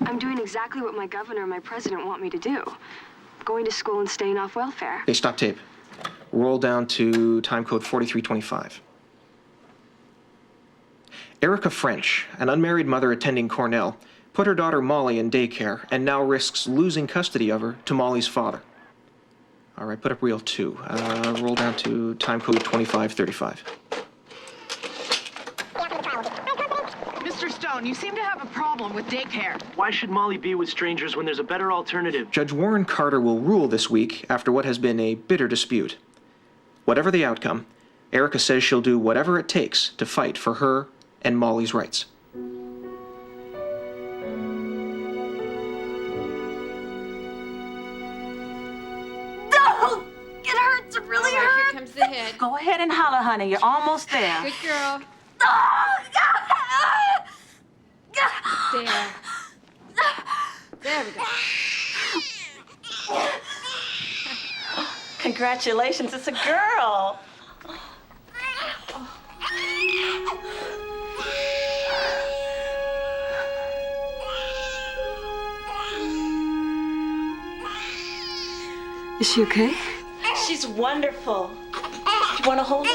I'm doing exactly what my governor and my president want me to do. Going to school and staying off welfare. Hey, stop tape. Roll down to time code 4325. Erica French, an unmarried mother attending Cornell, put her daughter Molly in daycare and now risks losing custody of her to Molly's father. All right, put up reel 2. Roll down to time code 2535. Mr. Stone, you seem to have a problem with daycare. Why should Molly be with strangers when there's a better alternative? Judge Warren Carter will rule this week after what has been a bitter dispute. Whatever the outcome, Erica says she'll do whatever it takes to fight for her and Molly's rights. Oh, it hurts. It really hurts. Here comes the hit. Go ahead and holler, honey. You're almost there. Good girl. There. There we go. Congratulations, it's a girl. Is she okay? She's wonderful. You want to hold her?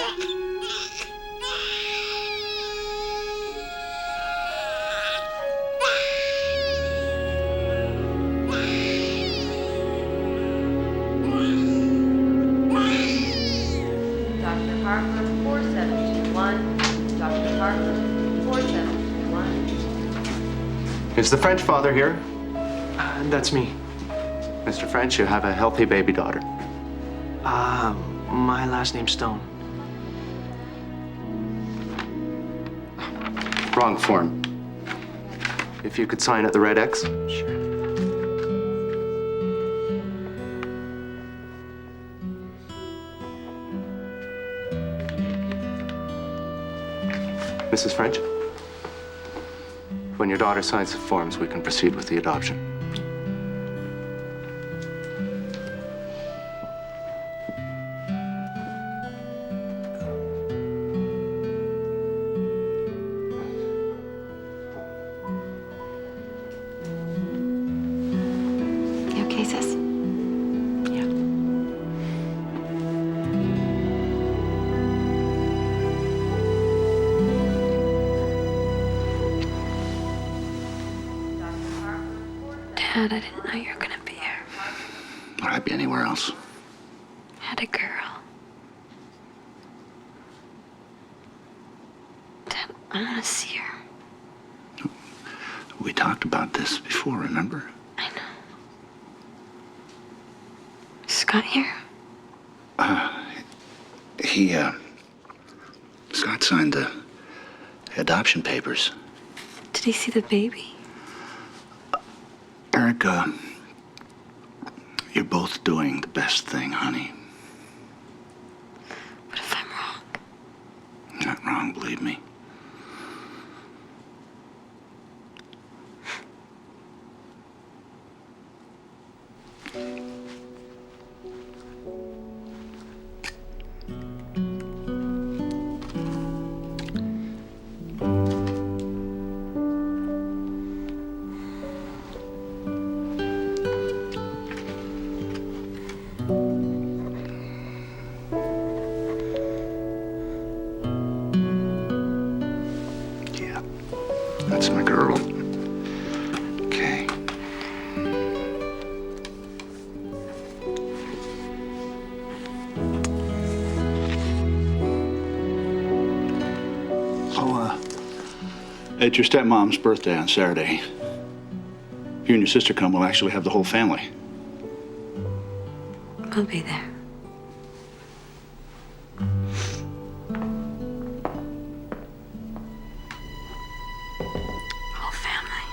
Dr. Harper, 4721. Dr. Harper, 4721. Is the French father here? That's me. Mr. French, you have a healthy baby daughter. My last name's Stone. Wrong form. If you could sign at the red X. Sure. Mrs. French, when your daughter signs the forms, we can proceed with the adoption. You okay, sis? Yeah. Dad, I didn't know you were gonna be here. Would I be anywhere else? Had a girl. Dad, I wanna see her. We talked about this before, remember? I know. Is Scott here? Scott signed the adoption papers. Did he see the baby? Erica, you're both doing the best thing, honey. What if I'm wrong? Not wrong, believe me. Yeah, that's my girl. Okay. It's your stepmom's birthday on Saturday. You and your sister come, we'll actually have the whole family. I'll be there. Whole family.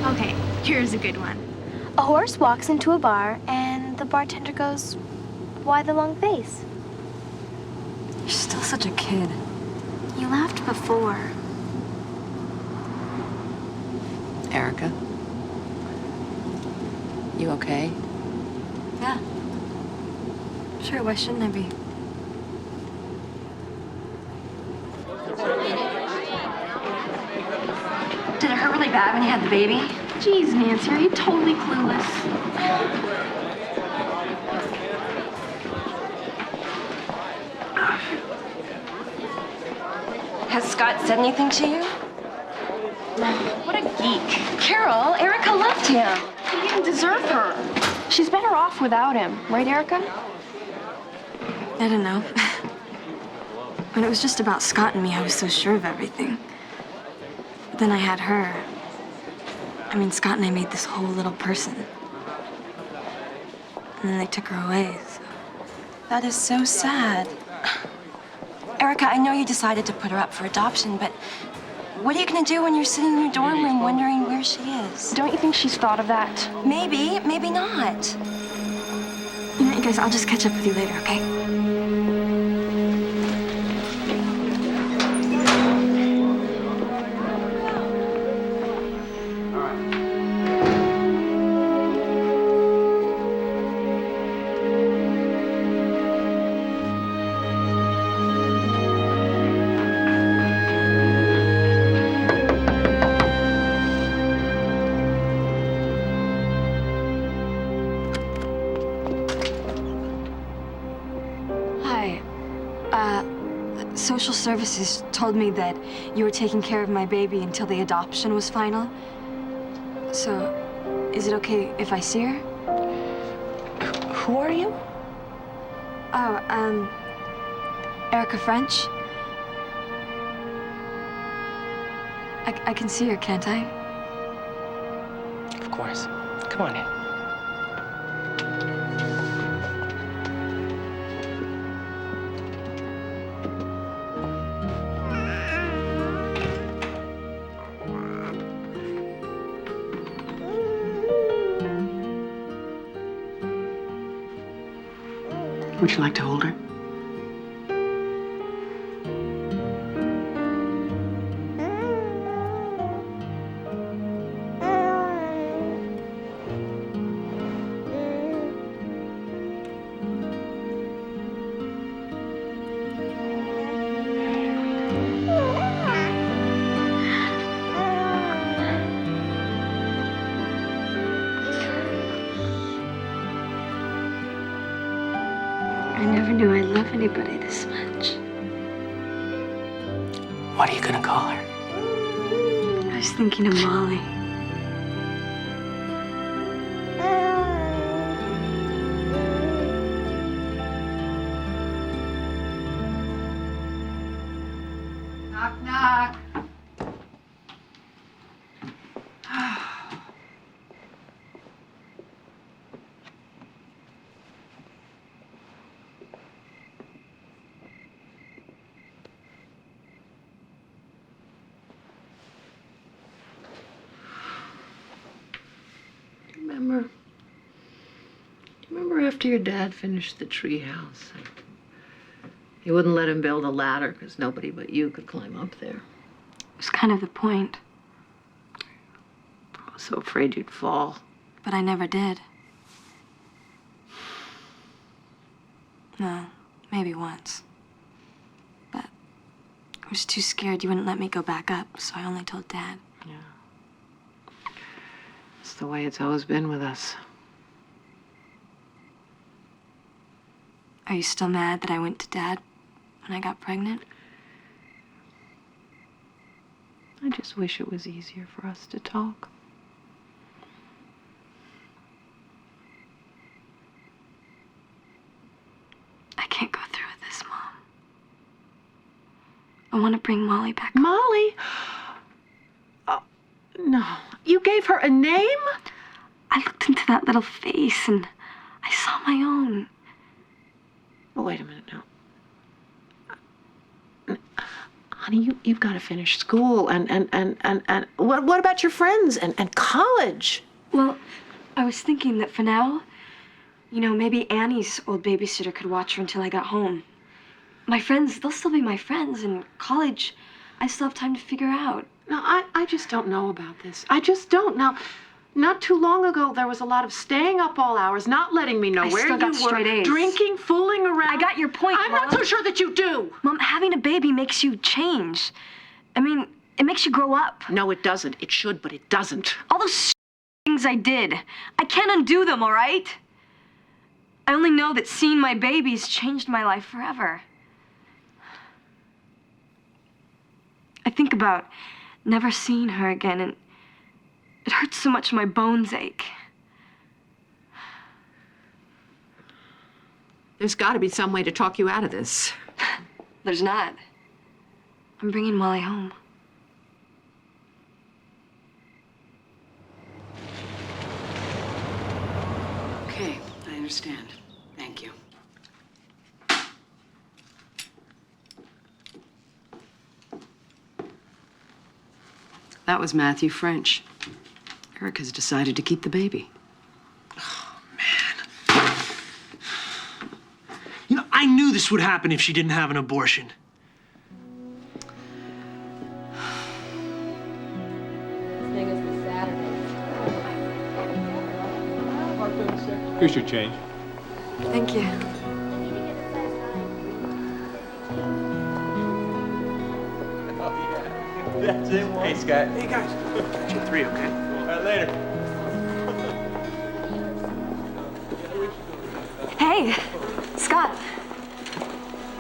Okay, here's a good one. A horse walks into a bar, and the bartender goes, "Why the long face?" You're still such a kid. You laughed before. Erica? You okay? Yeah. Sure, why shouldn't I be? Did it hurt really bad when you had the baby? Jeez, Nancy, are you totally clueless? Has Scott said anything to you? What a geek. Carol, Erica left him. He didn't deserve her. She's better off without him, right, Erica? I don't know. When it was just about Scott and me, I was so sure of everything. But then I had her. I mean, Scott and I made this whole little person. And then they took her away, so. That is so sad. Erica, I know you decided to put her up for adoption, but what are you going to do when you're sitting in your dorm room wondering where she is? Don't you think she's thought of that? Maybe, maybe not. You know what, you guys, I'll just catch up with you later, okay? Social services told me that you were taking care of my baby until the adoption was final. So, is it okay if I see her? Who are you? Oh, Erica French. I can see her, can't I? Of course. Come on in. Would you like to hold her? I never knew I'd love anybody this much. What are you gonna call her? I was thinking of Molly. Knock, knock. Remember after your dad finished the tree house? You wouldn't let him build a ladder because nobody but you could climb up there. It was kind of the point. I was so afraid you'd fall. But I never did. No, maybe once. But I was too scared you wouldn't let me go back up, so I only told Dad. Yeah. It's the way it's always been with us. Are you still mad that I went to Dad when I got pregnant? I just wish it was easier for us to talk. I can't go through with this, Mom. I want to bring Molly back. Molly? Oh, no. You gave her a name? I looked into that little face and I saw my own. Oh, wait a minute now. Honey, you've got to finish school and what about your friends and college? Well, I was thinking that for now, you know, maybe Annie's old babysitter could watch her until I got home. My friends, they'll still be my friends. In college, I still have time to figure out. No, I just don't know about this. I just don't. Now, Not too long ago, there was a lot of staying up all hours, not letting me know I where still you got were, straight A's. drinking, fooling around. I got your point, I'm Mom. not so sure that you do. Mom, having a baby makes you change. I mean, it makes you grow up. No, it doesn't. It should, but it doesn't. All those things I did, I can't undo them, all right? I only know that seeing my babies changed my life forever. I think about never seeing her again, and it hurts so much my bones ache. There's got to be some way to talk you out of this. There's not. I'm bringing Molly home. Okay, I understand. Thank you. That was Matthew French. Erica's decided to keep the baby. You know, I knew this would happen if she didn't have an abortion. Here's your change. Thank you. That's it. Hey, Scott. Hey, guys. Got you 3, okay? All right, later. Hey, Scott.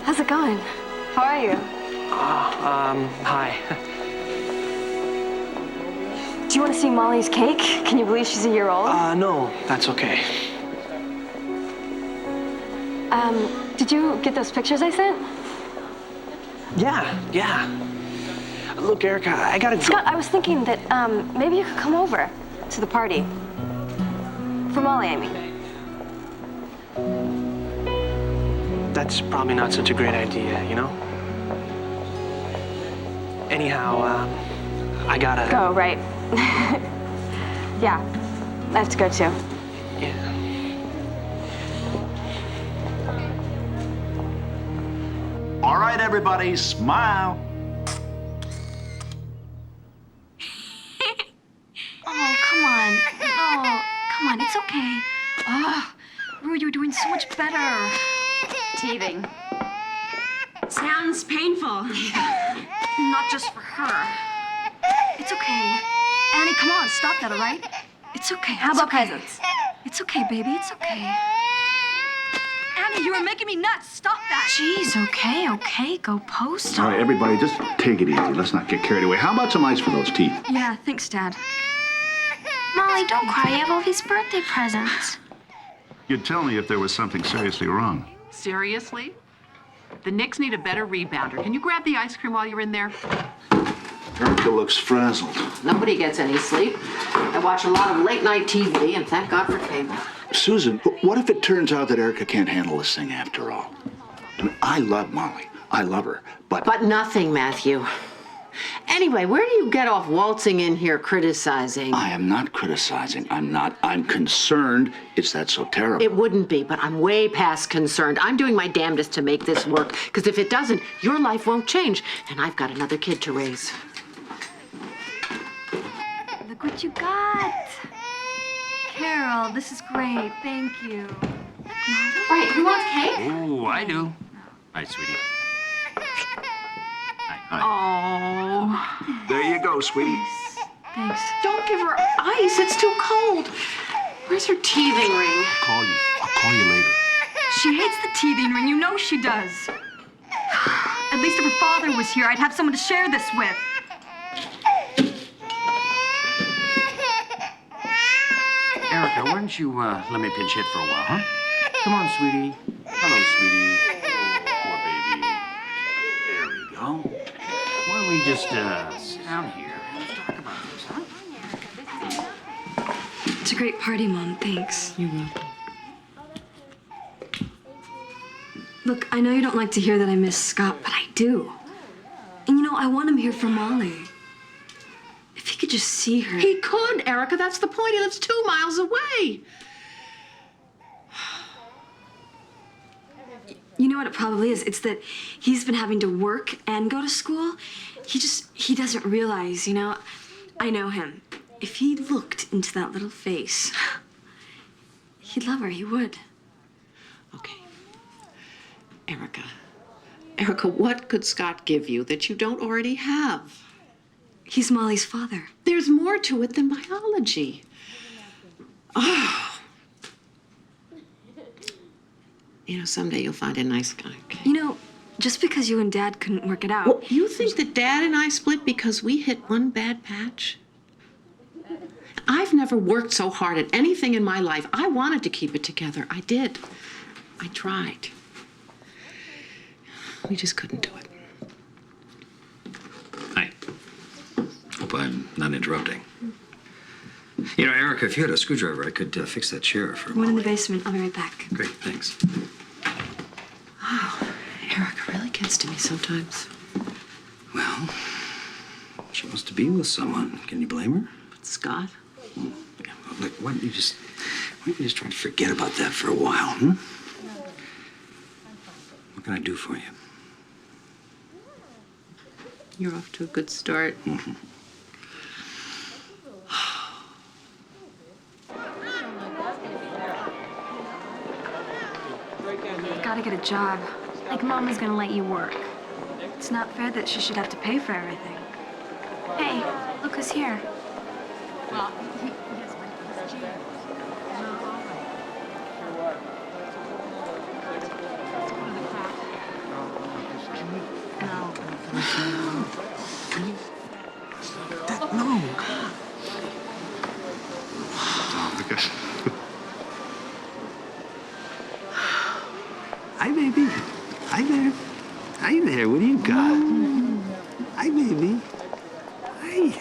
How's it going? How are you? Hi. Do you want to see Molly's cake? Can you believe she's a year old? No, that's okay. Did you get those pictures I sent? Yeah. Look, Erica, I gotta go. Scott, I was thinking that maybe you could come over to the party. For Molly, I mean. That's probably not such a great idea, you know? Anyhow, I gotta... Go, right. Yeah, I have to go too. Yeah. All right, everybody, smile. Oh, come on. No, come on, it's okay. Oh, Rue, you're doing so much better. Teething. Sounds painful. Not just for her. It's okay. Annie, come on, stop that, all right? It's okay. How about presents? It's okay, baby, it's okay. Annie, you are making me nuts. Stop that. Jeez, okay. Go post. All right, everybody, just take it easy. Let's not get carried away. How about some ice for those teeth? Yeah, thanks, Dad. Molly, don't cry. You have all these birthday presents. You'd tell me if there was something seriously wrong. Seriously? The Knicks need a better rebounder. Can you grab the ice cream while you're in there? Erica looks frazzled. Nobody gets any sleep. I watch a lot of late-night TV, and thank God for cable. Susan, what if it turns out that Erica can't handle this thing after all? I mean, I love Molly. I love her, but... But nothing, Matthew. Anyway, where do you get off waltzing in here criticizing? I am not criticizing. I'm concerned. It's that so terrible. It wouldn't be, but I'm way past concerned. I'm doing my damnedest to make this work, because if it doesn't, your life won't change, and I've got another kid to raise. Look what you got. Carol, this is great. Thank you. Right, who wants cake? Ooh, I do. Hi, sweetie. Oh. There you go, sweetie. Thanks. Don't give her ice. It's too cold. Where's her teething ring? I'll call you later. She hates the teething ring. You know she does. At least if her father was here, I'd have someone to share this with. Erica, why don't you let me pinch hit for a while, huh? Come on, sweetie. Hello, sweetie. Oh, poor baby. There we go. Why don't we just sit down here and talk about this, huh? It's a great party, Mom. Thanks. You're welcome. Look, I know you don't like to hear that I miss Scott, but I do. And you know, I want him here for Molly. If he could just see her. He could, Erica. That's the point. He lives 2 miles away. You know what it probably is? It's that he's been having to work and go to school. He doesn't realize, you know? I know him. If he looked into that little face, he'd love her, he would. Okay. Erica. Erica, what could Scott give you that you don't already have? He's Molly's father. There's more to it than biology. Oh. You know, someday you'll find a nice guy, okay? You know, just because you and Dad couldn't work it out. Well, you think that Dad and I split because we hit one bad patch? I've never worked so hard at anything in my life. I wanted to keep it together. I did. I tried. We just couldn't do it. Hi. Hope I'm not interrupting. You know, Erica, if you had a screwdriver, I could fix that chair for a One in moment. the basement. I'll be right back. Great, thanks. Oh, Erica really gets to me sometimes. Well, she wants to be with someone. Can you blame her? Scott? Yeah, well, look, why don't you just try to forget about that for a while, hmm? What can I do for you? You're off to a good start. Mm-hmm. Gotta get a job. Like Mama's gonna let you work. It's not fair that she should have to pay for everything. Hey, look who's here. No. Hi, baby. Hi there. Hi there. What do you got? Hi, baby. Hi.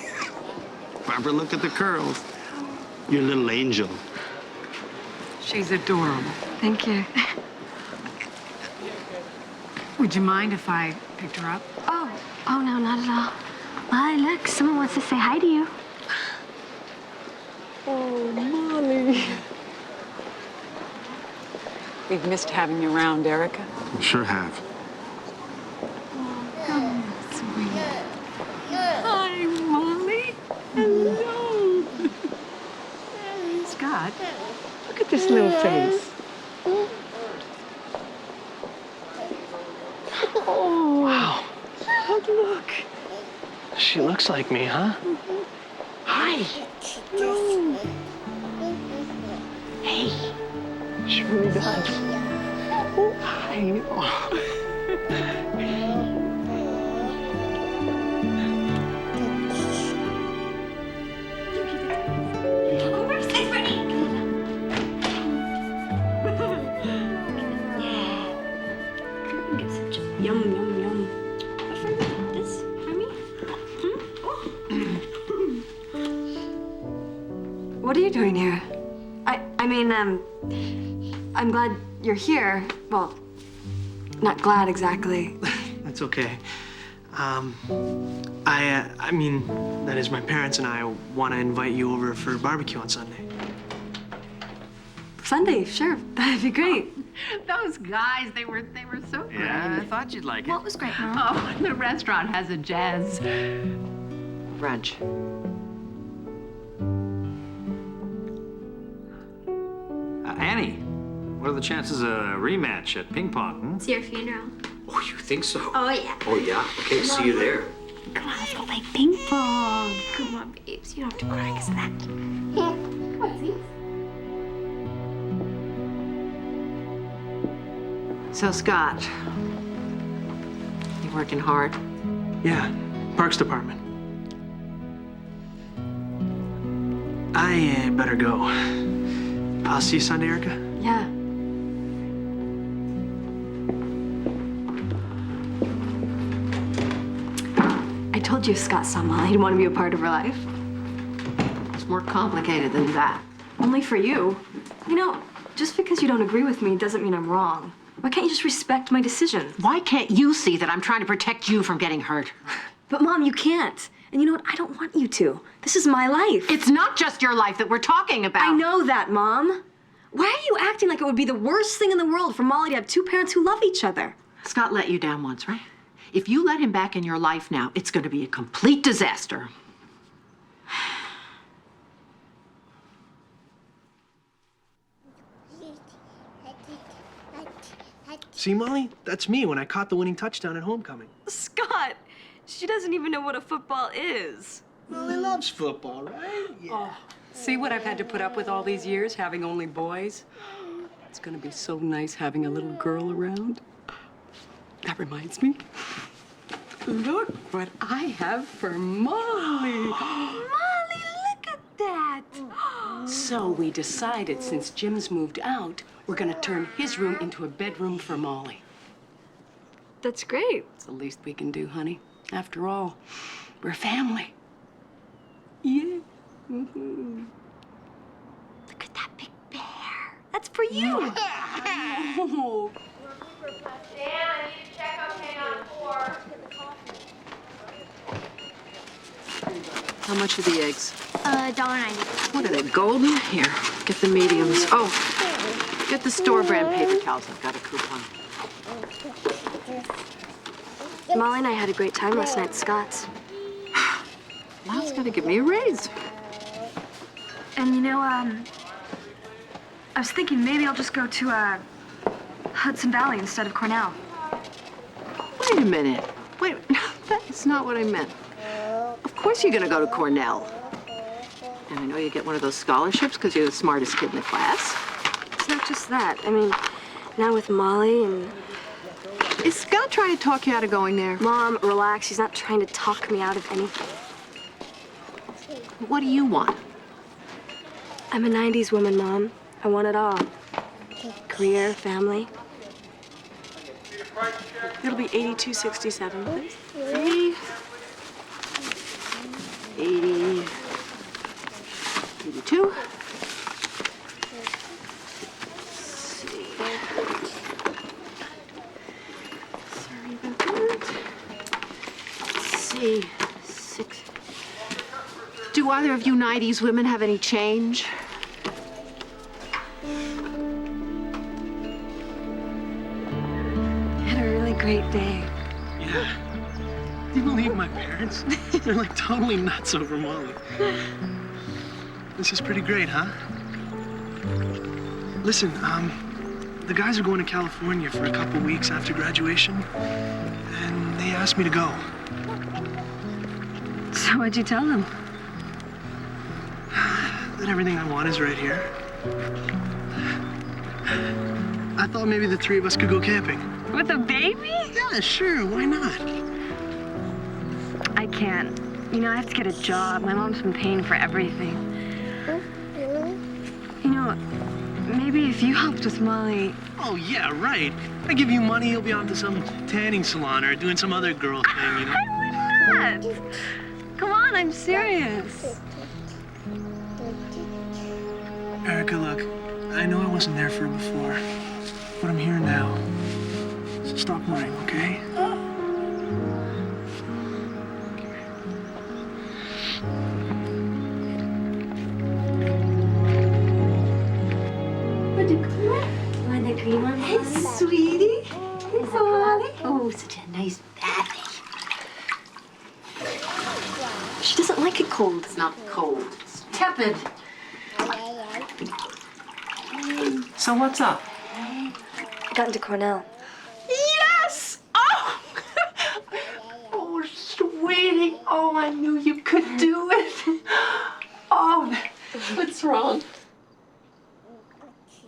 Barbara, look at the curls. Your little angel. She's adorable. Thank you. Would you mind if I picked her up? Oh, no, not at all. Molly, look, someone wants to say hi to you. Oh, Molly. We've missed having you around, Erica. We sure have. Hi, Molly. Hello. Scott, look at this little face. Oh. Wow. Look. She looks like me, huh? Hi. No. Hey. She really does. Hi. Oh. Yum, yum, yum. This for me? What are you doing here? I mean, I'm glad you're here. Well, not glad exactly. That's okay. I mean, that is, my parents and I want to invite you over for barbecue on Sunday. Sunday, sure. That'd be great. Those guys, they were so great. Yeah, I thought you'd like it. What was great, Mom? Oh, the restaurant has a jazz brunch. Annie, what are the chances of a rematch at ping pong? Hmm? It's your funeral. Oh, you think so? Oh, yeah. Oh, yeah? Okay, see you there. Come on, let's go play ping pong. Come on, babes. You don't have to cry because of that. Here. Come on, see? So, Scott, you working hard? Yeah, Parks Department. I better go. I'll see you Sunday, Erica. Yeah. I told you if Scott saw Molly, he'd want to be a part of her life. It's more complicated than that. Only for you. You know, just because you don't agree with me doesn't mean I'm wrong. Why can't you just respect my decision? Why can't you see that I'm trying to protect you from getting hurt? But Mom, you can't. And you know what? I don't want you to. This is my life. It's not just your life that we're talking about. I know that, Mom. Why are you acting like it would be the worst thing in the world for Molly to have two parents who love each other? Scott let you down once, right? If you let him back in your life now, it's going to be a complete disaster. See, Molly? That's me when I caught the winning touchdown at homecoming. Scott, she doesn't even know what a football is. Molly loves football, right? Yeah. Oh, see what I've had to put up with all these years, having only boys? It's gonna be so nice having a little girl around. That reminds me. Look what I have for Molly. Molly, look at that. So we decided since Jim's moved out, we're gonna turn his room into a bedroom for Molly. That's great. It's the least we can do, honey. After all, we're family. Yeah. Mm-hmm. Look at that big bear. That's for you. Oh. Dan, I need to check okay on 4. How much are the eggs? $1.90. What are they, golden? Here, get the mediums. Oh, get the store brand paper towels. I've got a coupon. Molly and I had a great time last night at Scott's. Miles gotta give me a raise. And you know, I was thinking maybe I'll just go to Hudson Valley instead of Cornell. Wait a minute. Wait, that's not what I meant. Of course you're gonna go to Cornell. And I know you get one of those scholarships because you're the smartest kid in the class. It's not just that. I mean, now with Molly and... Is Scott trying to talk you out of going there? Mom, relax. He's not trying to talk me out of anything. What do you want? I'm a 90s woman, Mom. I want it all. Career, family. It'll be $82.67, please. 80, 82. Sorry about that. Let's see, 6. Do either of you 90s women have any change? Had a really great day. Yeah. Do you believe my parents? They're like totally nuts over Molly. This is pretty great, huh? Listen, the guys are going to California for a couple weeks after graduation, and they asked me to go. So what'd you tell them? That everything I want is right here. I thought maybe the 3 of us could go camping. With a baby? Yeah, sure, why not? I can't. You know, I have to get a job. My mom's been paying for everything. You know, maybe if you helped with Molly... Oh, yeah, right. I give you money, you'll be on to some tanning salon or doing some other girl thing, you know? I would not! Come on, I'm serious. Erica, look, I know I wasn't there for her before, but I'm here now. So stop worrying, okay? Hey, sweetie. Hey, Molly. Oh, such a nice bathing. She doesn't like it cold. It's not cold. It's tepid. So what's up? I got into Cornell. Yes! Oh! Oh, sweetie. Oh, I knew you could do it. Oh, what's wrong?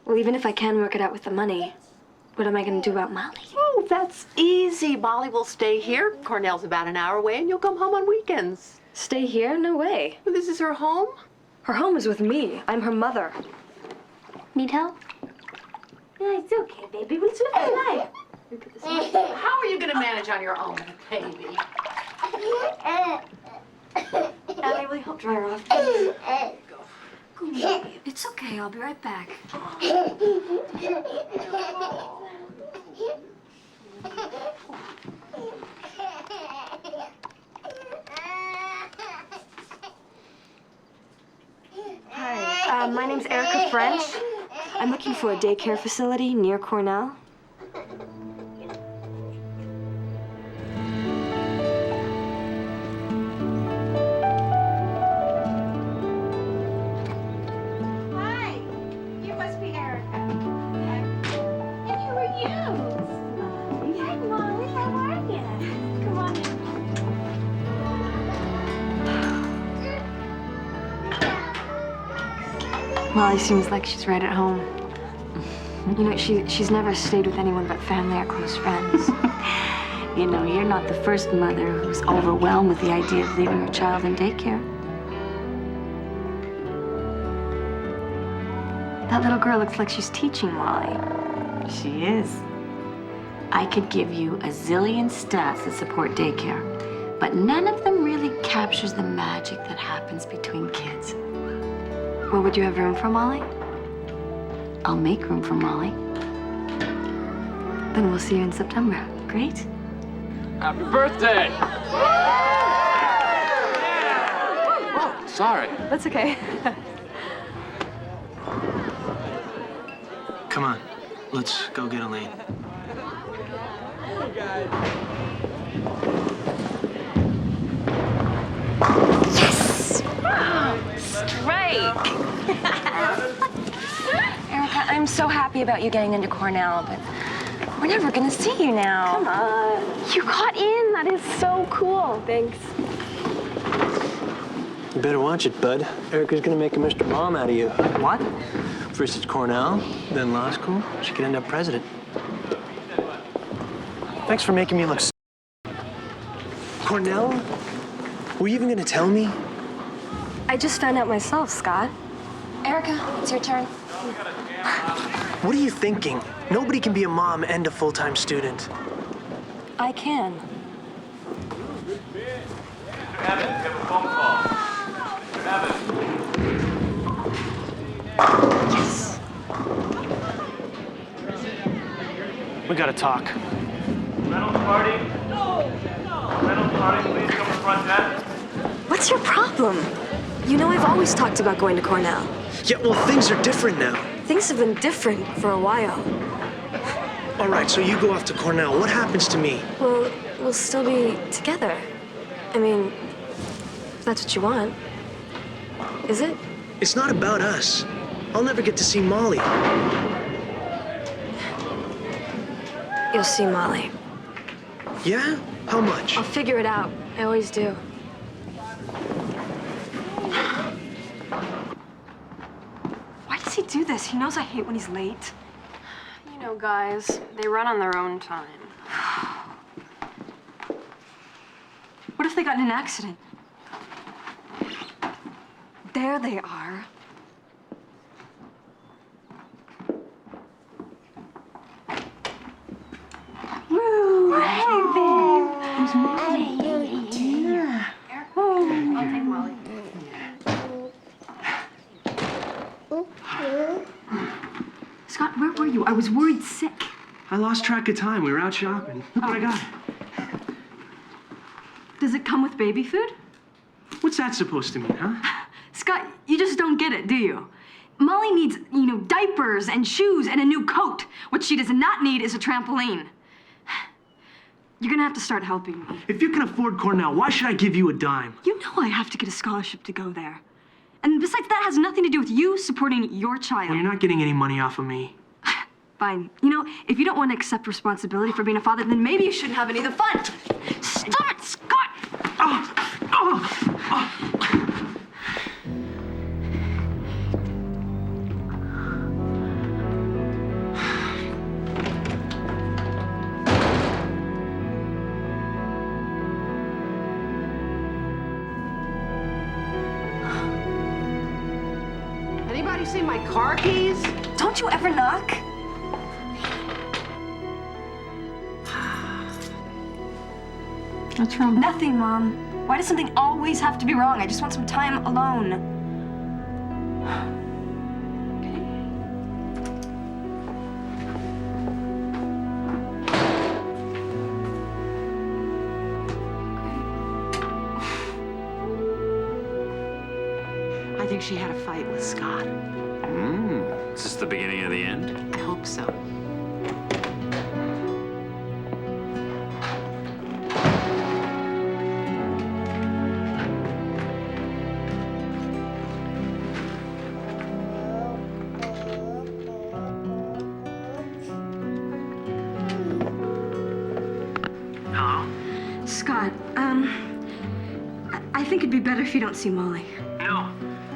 Well, even if I can work it out with the money, what am I going to do about Molly? Oh, that's easy. Molly will stay here. Cornell's about an hour away, and you'll come home on weekends. Stay here? No way. Well, this is her home? Her home is with me. I'm her mother. Need help? Yeah, it's okay, baby. We'll look at life. How are you going to manage on your own, baby? Ellie, will you help dry her off? Go, baby. It's okay. I'll be right back. Hi, my name's Erica French. I'm looking for a daycare facility near Cornell. Hi, you must be Erica. And who are you? Molly seems like she's right at home. You know, she's never stayed with anyone but family or close friends. You know, you're not the first mother who's overwhelmed with the idea of leaving her child in daycare. That little girl looks like she's teaching Molly. She is. I could give you a zillion stats that support daycare, but none of them really captures the magic that happens between kids. Well, would you have room for Molly? I'll make room for Molly. Then we'll see you in September. Great. Happy birthday! Oh, sorry. That's okay. Come on, let's go get Elaine. Yes! Strike! Erica, I'm so happy about you getting into Cornell, but we're never gonna see you now. Come on. You got in. That is so cool. Thanks. You better watch it, bud. Erica's gonna make a Mr. Mom out of you. What? First it's Cornell, then law school. She could end up president. Thanks for making me look Cornell? Were you even gonna tell me? I just found out myself, Scott. Erica, it's your turn. What are you thinking? Nobody can be a mom and a full-time student. I can. Yes. We gotta talk. Reynolds party? Reynolds party, please come to front desk. What's your problem? You know I've always talked about going to Cornell. Yeah, well, things are different now. Things have been different for a while. All right, so you go off to Cornell. What happens to me? Well, we'll still be together. I mean, if that's what you want. Is it? It's not about us. I'll never get to see Molly. You'll see Molly. Yeah? How much? I'll figure it out. I always do. Why does he do this? He knows I hate when he's late. You know, guys, they run on their own time. What if they got in an accident? There they are. Woo! Hey, babe. I'll take Molly. Scott, where were you? I was worried sick. I lost track of time. We were out shopping. Look what I got. Does it come with baby food? What's that supposed to mean, huh? Scott, you just don't get it, do you? Molly needs, diapers and shoes and a new coat. What she does not need is a trampoline. You're gonna have to start helping me. If you can afford Cornell, why should I give you a dime? You know I have to get a scholarship to go there. And besides, that has nothing to do with you supporting your child. Well, you're not getting any money off of me. Fine. If you don't want to accept responsibility for being a father, then maybe you shouldn't have any of the fun. Stop it, Scott! Oh! Oh! Oh! Anybody see my car keys? Don't you ever knock? What's wrong? Nothing, Mom. Why does something always have to be wrong? I just want some time alone. I think she had a fight with Scott. Is this the beginning of the end? I hope so. Scott, I think it'd be better if you don't see Molly. No.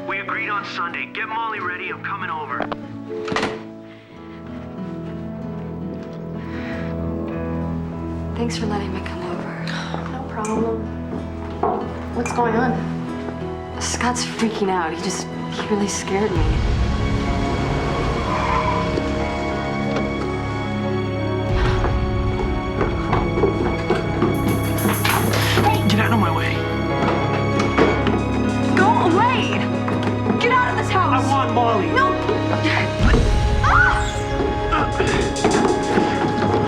We agreed on Sunday. Get Molly ready. I'm coming over. Thanks for letting me come over. No problem. What's going on? Scott's freaking out. He really scared me. Get out of my way. Go away! Get out of this house! I want Molly. No!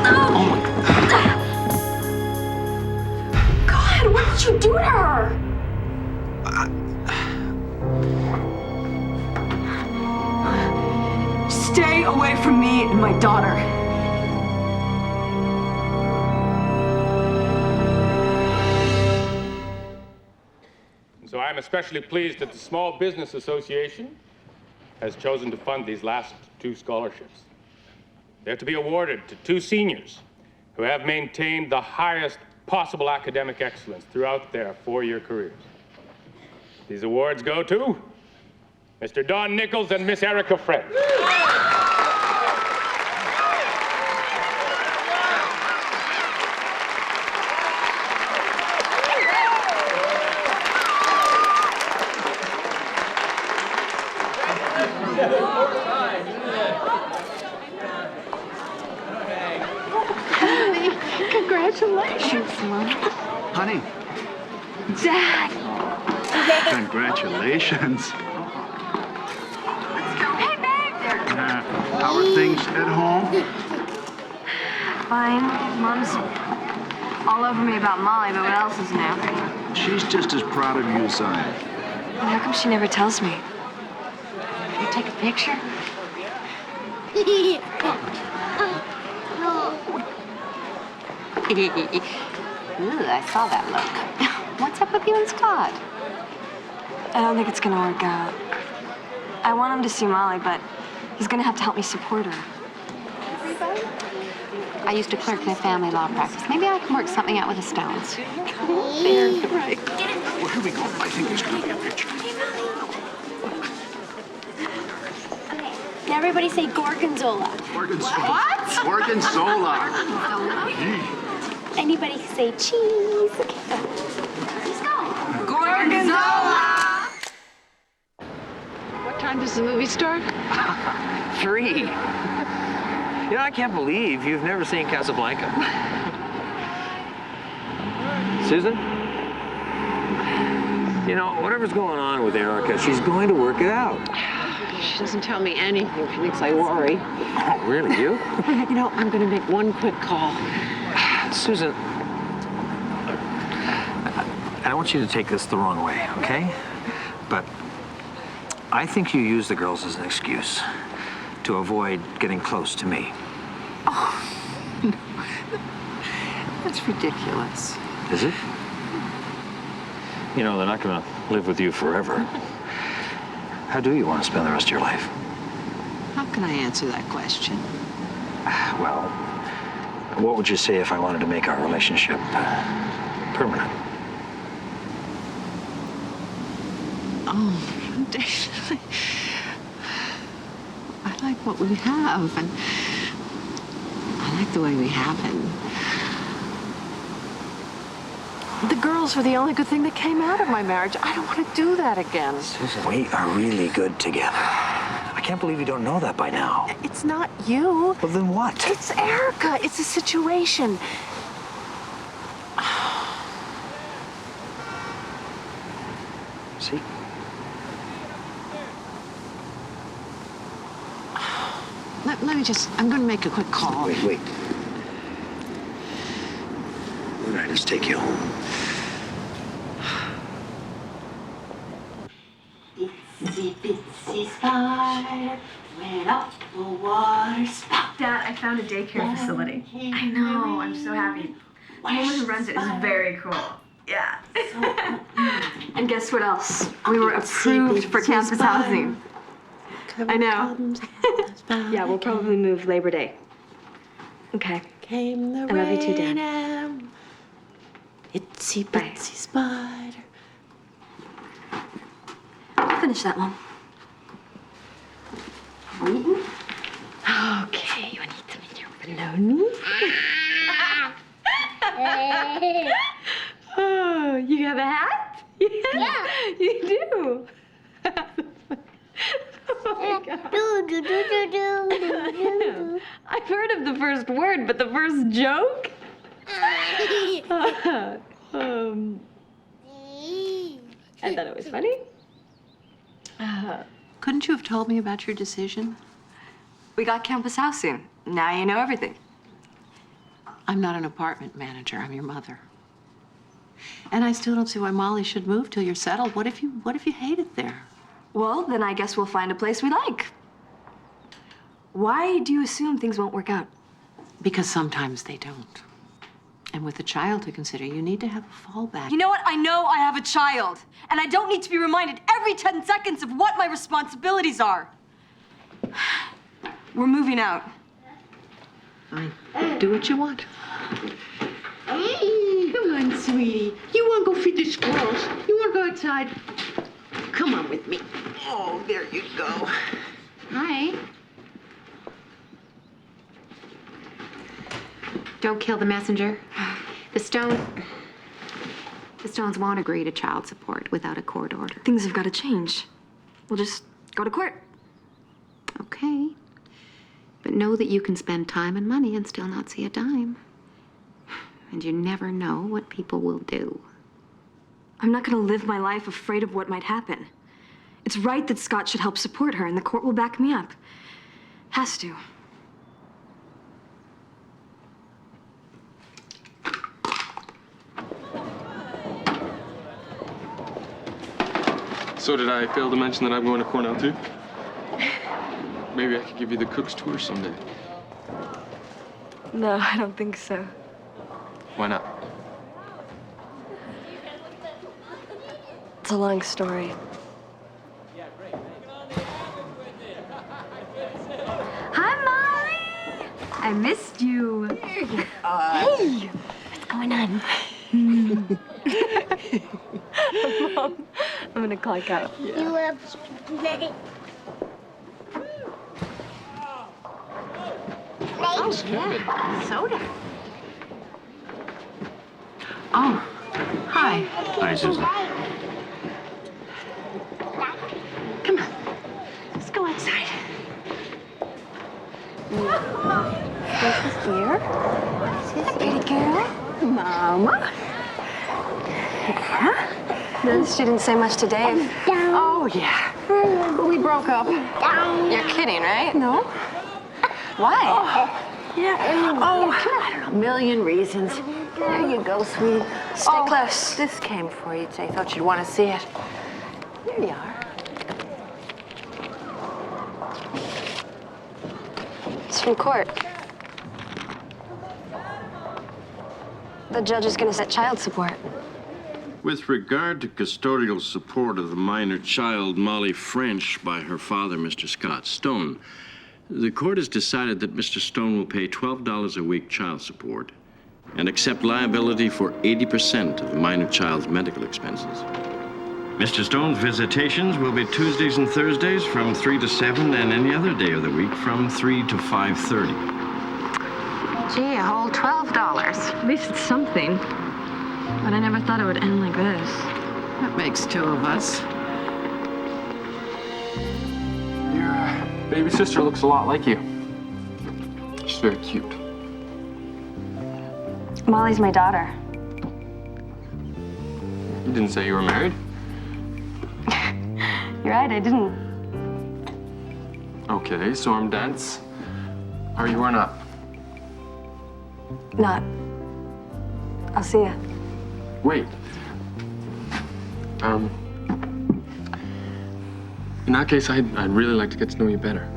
Oh my God, what did you do to her? Stay away from me and my daughter. So I'm especially pleased that the Small Business Association has chosen to fund these last 2 scholarships. They're to be awarded to 2 seniors who have maintained the highest possible academic excellence throughout their 4-year careers. These awards go to Mr. Don Nichols and Miss Erica French. Congratulations, Mom. Honey, Dad! congratulations. Hey, babe! How are things at home? Fine. Mom's all over me about Molly, but what else is new? She's just as proud of you as I am. And how come she never tells me? Can you take a picture? Ooh, I saw that look. What's up with you and Scott? I don't think it's gonna work out. I want him to see Molly, but he's gonna have to help me support her. I used to clerk in a family law practice. Maybe I can work something out with the Stones. There, right. Well, here we go. I think there's going to be a picture. Now everybody say Gorgonzola. Gorgonzola. What? Gorgonzola. Anybody say cheese? Let's go. Gorgonzola! What time does the movie start? 3. You know, I can't believe you've never seen Casablanca. Susan? You know, whatever's going on with Erica, she's going to work it out. She doesn't tell me anything. She thinks I worry. Oh, really? You? You know, I'm going to make one quick call. Susan, I don't want you to take this the wrong way, okay? But I think you use the girls as an excuse to avoid getting close to me. Oh, no. That's ridiculous. Is it? You know, they're not going to live with you forever. How do you want to spend the rest of your life? How can I answer that question? Well, what would you say if I wanted to make our relationship permanent? Oh, David, I like what we have, and I like the way we happen. The girls were the only good thing that came out of my marriage. I don't want to do that again. Susan, we are really good together. I can't believe you don't know that by now. It's not you. Well, then what? It's Erica. It's a situation. See? Let me just, I'm going to make a quick call. Wait. Where did I just take you? Itsy bitsy spider went up the water spout. Dad, I found a daycare facility. I know, I'm so happy. The woman who runs it is very cool. Yeah. And guess what else? We were approved for campus housing. I know. Yeah, we'll probably move Labor Day. Okay. I love you too, Dad. Itsy bitsy spider. Finish that one. Okay, you need to meet your baloney. Oh, you have a hat? Yeah, you do. Oh my God. I've heard of the first word, but the first joke? I thought it was funny. Couldn't you have told me about your decision? We got campus housing. Now you know everything. I'm not an apartment manager. I'm your mother. And I still don't see why Molly should move till you're settled. What if you hate it there? Well, then I guess we'll find a place we like. Why do you assume things won't work out? Because sometimes they don't. And with a child to consider, you need to have a fallback. You know what? I know I have a child, and I don't need to be reminded every 10 seconds of what my responsibilities are. We're moving out. Fine. Do what you want. Come on, sweetie. You want to go feed the squirrels? You want to go outside? Come on with me. Oh, there you go. Hi. Don't kill the messenger. The Stones won't agree to child support without a court order. Things have got to change. We'll just go to court. Okay. But know that you can spend time and money and still not see a dime. And you never know what people will do. I'm not going to live my life afraid of what might happen. It's right that Scott should help support her, and the court will back me up. Has to. So did I fail to mention that I'm going to Cornell too? Maybe I could give you the Cook's tour someday. No, I don't think so. Why not? It's a long story. Hi, Molly. I missed you. Hey! What's going on? Mom, I'm gonna clock out. You love spaghetti. Oh, yeah. Soda. Oh, hi. Hi, Susan. Come on. Let's go outside. This is here. Pretty girl. Mama. Yeah? Noticed you didn't say much to Dave. Oh, yeah. We broke up. You're kidding, right? No. Why? Yeah. Oh, I don't know. A million reasons. There you go, sweetie. Stay close. This came for you today. Thought you'd want to see it. There you are. It's from court. The judge is gonna set child support. With regard to custodial support of the minor child, Molly French, by her father, Mr. Scott Stone, the court has decided that Mr. Stone will pay $12 a week child support and accept liability for 80% of the minor child's medical expenses. Mr. Stone's visitations will be Tuesdays and Thursdays from 3 to 7 and any other day of the week from 3 to 5:30. Gee, a whole $12. At least it's something. But I never thought it would end like this. That makes two of us. Your baby sister looks a lot like you. She's very cute. Molly's my daughter. You didn't say you were married? You're right, I didn't. Okay, so I'm dance. Are you or not? Not. I'll see ya. Wait. In that case, I'd really like to get to know you better.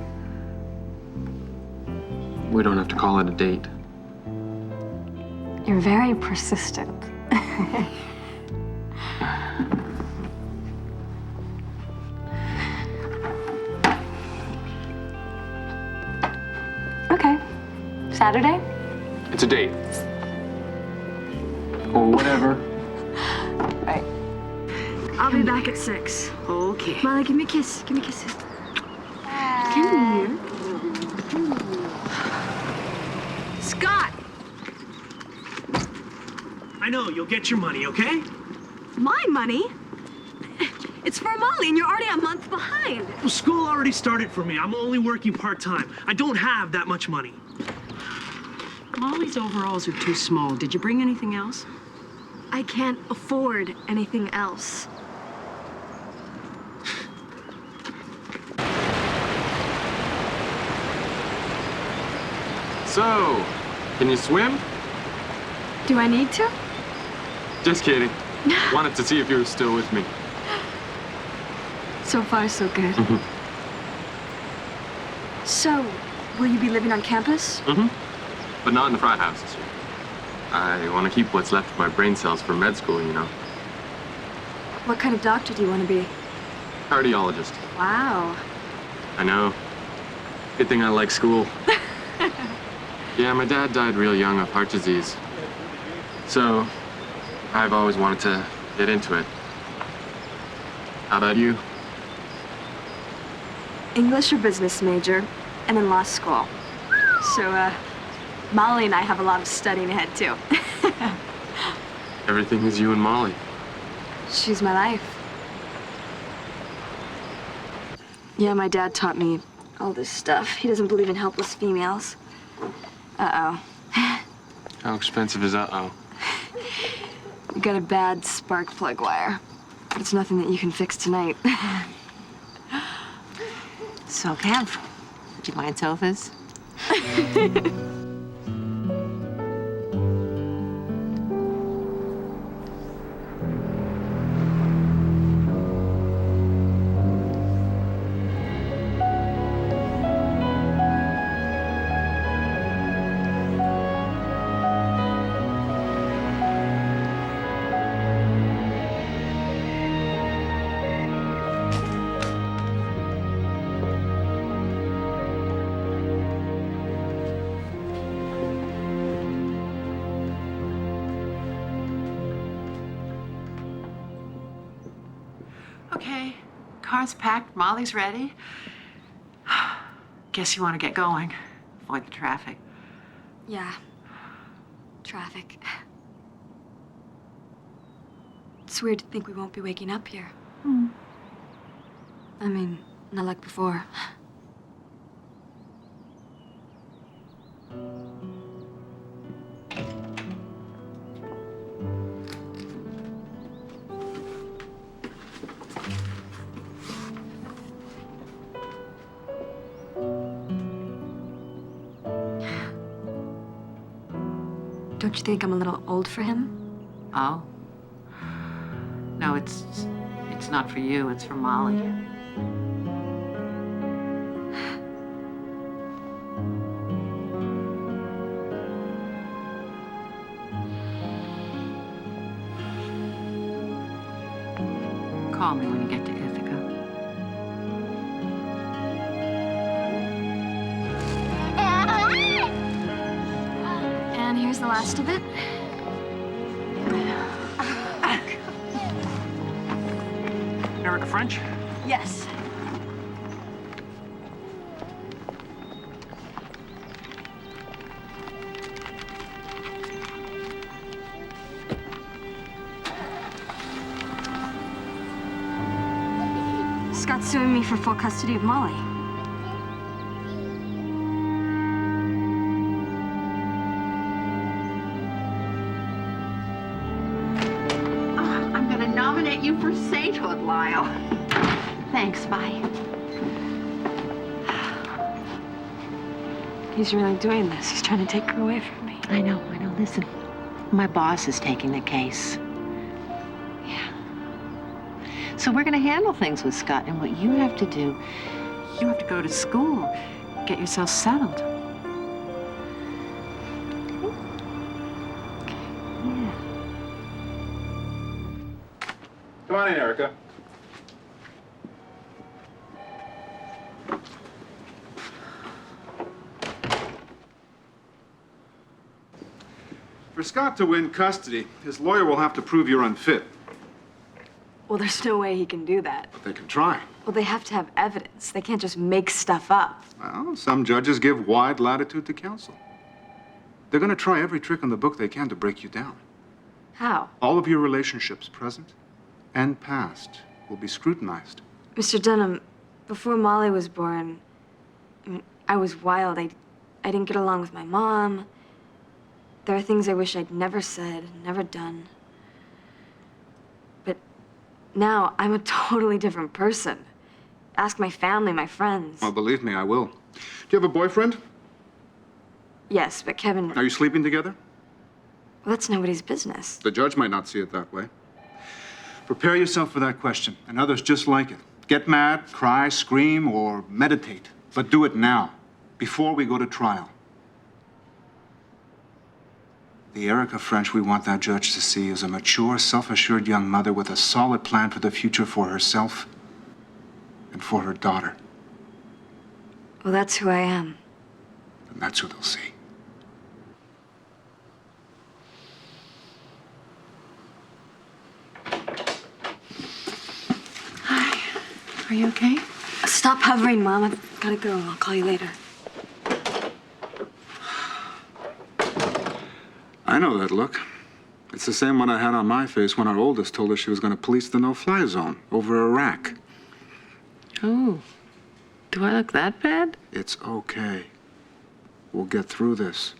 We don't have to call it a date. You're very persistent. Okay. Saturday? It's a date. Or whatever. Right. I'll be back at 6. Okay. Molly, give me a kiss. Give me kisses. Kimmy here. Scott! I know, you'll get your money, okay? My money? It's for Molly, and you're already a month behind. Well, school already started for me. I'm only working part-time. I don't have that much money. Molly's overalls are too small. Did you bring anything else? I can't afford anything else. So, can you swim? Do I need to? Just kidding. Wanted to see if you were still with me. So far, so good. So, will you be living on campus? But not in the frat houses. I want to keep what's left of my brain cells for med school, you know. What kind of doctor do you want to be? Cardiologist. Wow. I know. Good thing I like school. Yeah, my dad died real young of heart disease. So, I've always wanted to get into it. How about you? English or business major, and then law school. So, Molly and I have a lot of studying ahead, too. Everything is you and Molly. She's my life. Yeah, my dad taught me all this stuff. He doesn't believe in helpless females. Uh-oh. How expensive is uh-oh? We got a bad spark plug wire. But it's nothing that you can fix tonight. So, Kev, do you mind sofas? Okay, car's packed, Molly's ready. Guess you want to get going. Avoid the traffic. Yeah. Traffic. It's weird to think we won't be waking up here. I mean, not like before. Don't you think I'm a little old for him? Oh? No, it's not for you, it's for Molly. Call me when you get to Ithaca. And here's the last of it. Erica French? Yes. Scott's suing me for full custody of Molly. I'm gonna nominate you for sainthood, Lyle. Thanks, bye. He's really doing this. He's trying to take her away from me. I know. Listen, my boss is taking the case. Yeah. So we're gonna handle things with Scott, and what you have to do, you have to go to school, get yourself settled. Come on in, Erica. For Scott to win custody, his lawyer will have to prove you're unfit. Well, there's no way he can do that. But they can try. Well, they have to have evidence. They can't just make stuff up. Well, some judges give wide latitude to counsel. They're going to try every trick in the book they can to break you down. How? All of your relationships, present and past, will be scrutinized. Mr. Dunham, before Molly was born, I was wild. I didn't get along with my mom. There are things I wish I'd never said, never done. But now I'm a totally different person. Ask my family, my friends. Well, believe me, I will. Do you have a boyfriend? Yes, but Kevin... Are you sleeping together? Well, that's nobody's business. The judge might not see it that way. Prepare yourself for that question, and others just like it. Get mad, cry, scream, or meditate. But do it now, before we go to trial. The Erica French we want that judge to see is a mature, self-assured young mother with a solid plan for the future for herself and for her daughter. Well, that's who I am. And that's who they'll see. Hi. Are you okay? Stop hovering, Mom. I've gotta go. I'll call you later. I know that look. It's the same one I had on my face when our oldest told us she was going to police the no-fly zone over Iraq. Oh. Do I look that bad? It's okay. We'll get through this.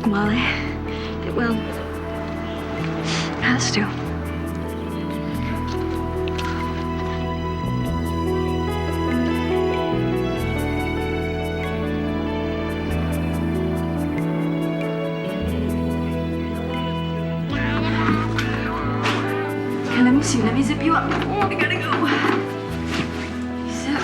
Molly. It will. It has to. Okay, let me see. Let me zip you up. I gotta go. Zip.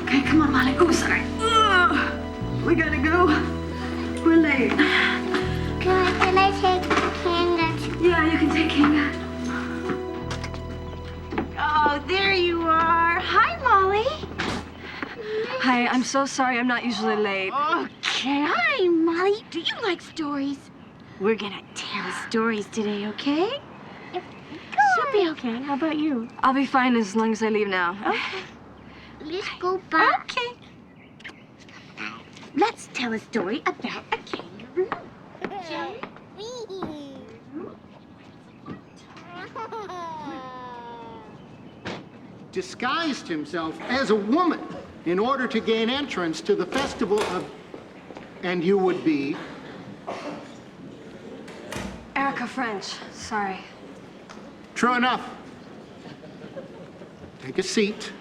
Okay, come on, Molly. Oh, sorry. We gotta go. We're late. Can I take Kanga? Yeah, you can take Kanga. Oh, there you are. Hi, Molly. Hi, I'm so sorry. I'm not usually late. Okay, hi, Molly. Do you like stories? We're gonna tell stories today, okay? She'll be okay. How about you? I'll be fine as long as I leave now. Okay. Let's go back. Okay. Let's tell a story about a kangaroo. Shall we? Disguised himself as a woman in order to gain entrance to the festival of... And you would be? Erica French. Sorry. True enough. Take a seat.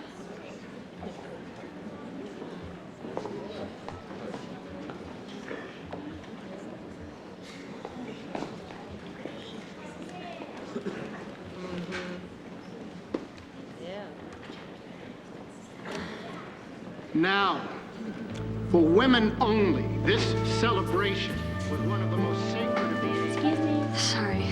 Now, for women only, this celebration was one of the most sacred of the age. Excuse me. Sorry.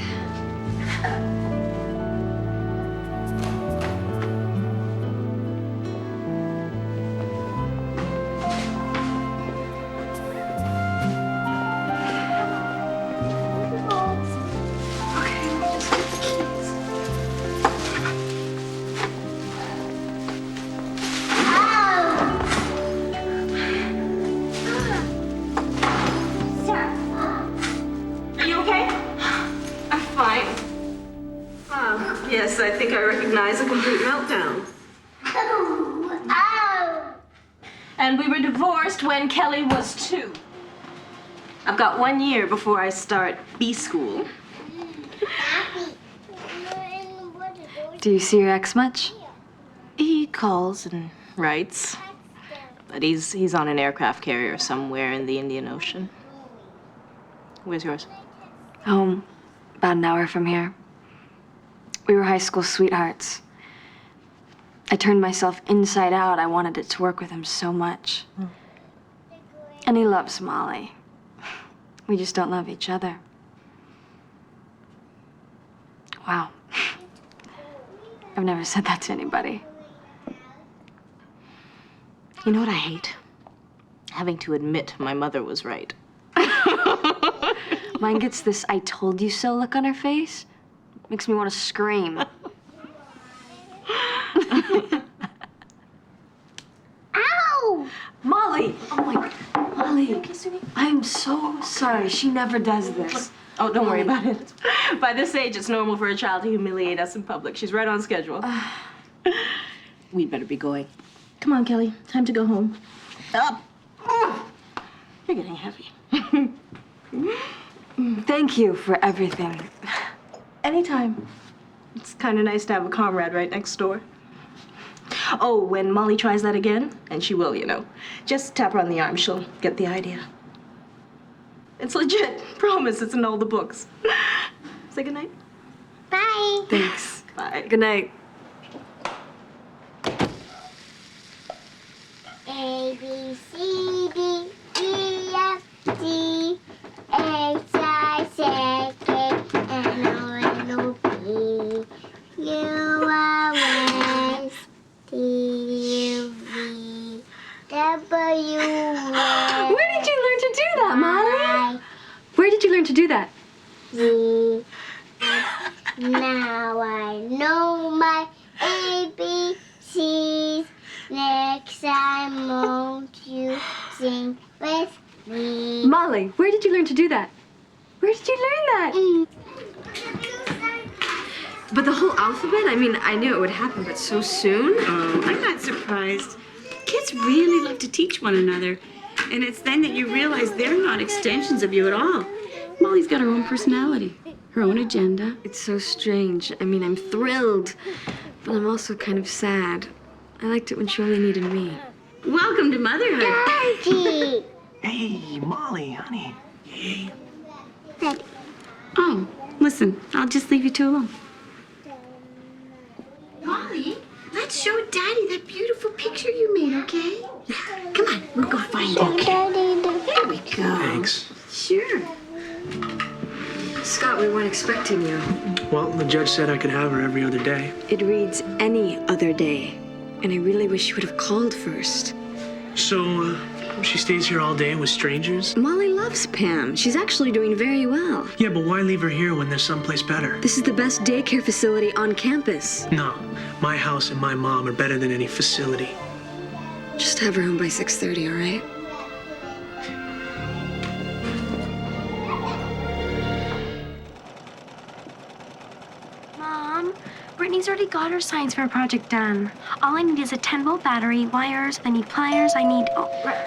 Yes, I think I recognize a complete meltdown. And we were divorced when Kelly was 2. I've got 1 year before I start B school. Do you see your ex much? He calls and writes, but he's on an aircraft carrier somewhere in the Indian Ocean. Where's yours? Home, about an hour from here. We were high school sweethearts. I turned myself inside out. I wanted it to work with him so much. And he loves Molly. We just don't love each other. Wow. I've never said that to anybody. You know what I hate? Having to admit my mother was right. Mine gets this "I told you so" look on her face. Makes me want to scream. Ow! Molly! Oh my God. Molly, I'm so sorry. She never does this. Oh, don't worry about it. By this age, it's normal for a child to humiliate us in public. She's right on schedule. We'd better be going. Come on, Kelly. Time to go home. Up. You're getting heavy. Thank you for everything. Anytime. It's kind of nice to have a comrade right next door. Oh, when Molly tries that again, and she will, you know, just tap her on the arm. She'll get the idea. It's legit. Promise, it's in all the books. Say goodnight. Bye. Thanks. Bye. Good night. A, B, C, D, E, F, G, H, I, J, K, L, M, N, O, P, Q, R, S, T, U, V, W, X, Where did you learn to do that, Molly? Where did you learn to do that? Z. Now I know my ABCs. Next time, won't you sing with me? Molly, where did you learn to do that? Where did you learn that? But the whole alphabet? I mean, I knew it would happen, but so soon? Oh, I'm not surprised. Kids really love to teach one another. And it's then that you realize they're not extensions of you at all. Molly's got her own personality, her own agenda. It's so strange. I mean, I'm thrilled, but I'm also kind of sad. I liked it when she only needed me. Welcome to motherhood. Daddy! Hey, Molly, honey. Hey. Daddy. Oh, listen, I'll just leave you two alone. Molly, let's show Daddy that beautiful picture you made, okay? Yeah. Come on, we'll go find it. There we go. Thanks. Sure. Scott, we weren't expecting you. Well, the judge said I could have her every other day. It reads any other day, and I really wish you would have called first. So, she stays here all day with strangers? Molly loves Pam. She's actually doing very well. Yeah, but why leave her here when there's someplace better? This is the best daycare facility on campus. No, my house and my mom are better than any facility. Just have her home by 6:30, all right? Mom, Brittany's already got her science fair project done. All I need is a 10-volt battery, wires, I need pliers, I need...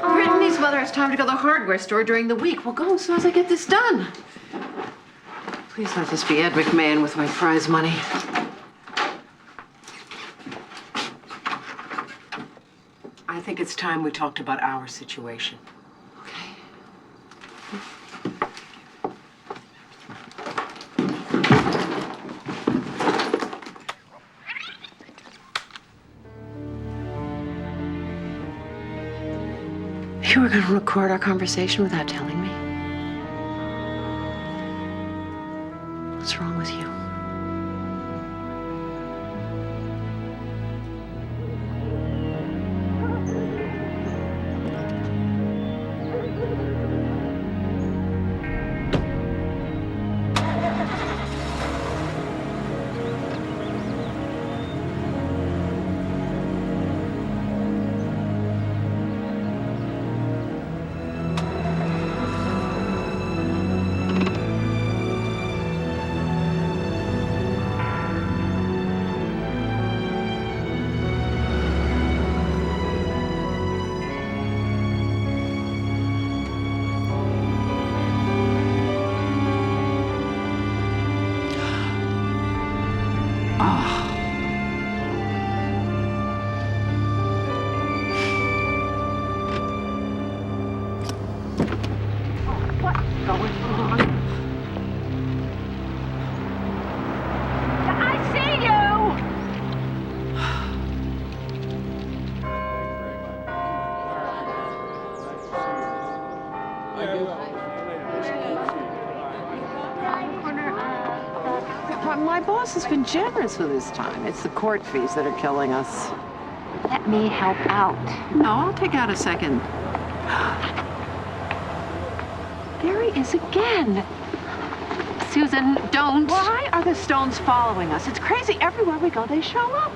Brittany's mother has time to go to the hardware store during the week. We'll go as soon as I get this done. Please let this be Ed McMahon with my prize money. I think it's time we talked about our situation. You were going to record our conversation without telling me? What's wrong with you? my boss has been generous with his time. It's the court fees that are killing us. Let me help out. No, I'll take out a second. There he is again. Susan, don't. Why are the Stones following us? It's crazy. Everywhere we go, they show up.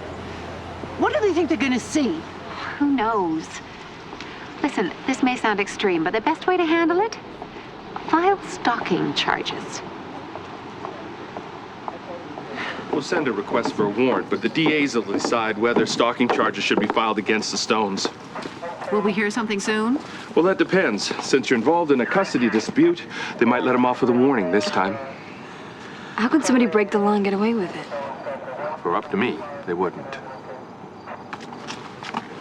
What do they think they're going to see? Who knows? Listen, this may sound extreme, but the best way to handle it? File stalking charges. We'll send a request for a warrant, but the DAs will decide whether stalking charges should be filed against the Stones. Will we hear something soon? Well, that depends. Since you're involved in a custody dispute, they might let them off with a warning this time. How could somebody break the law and get away with it? If it were up to me, they wouldn't.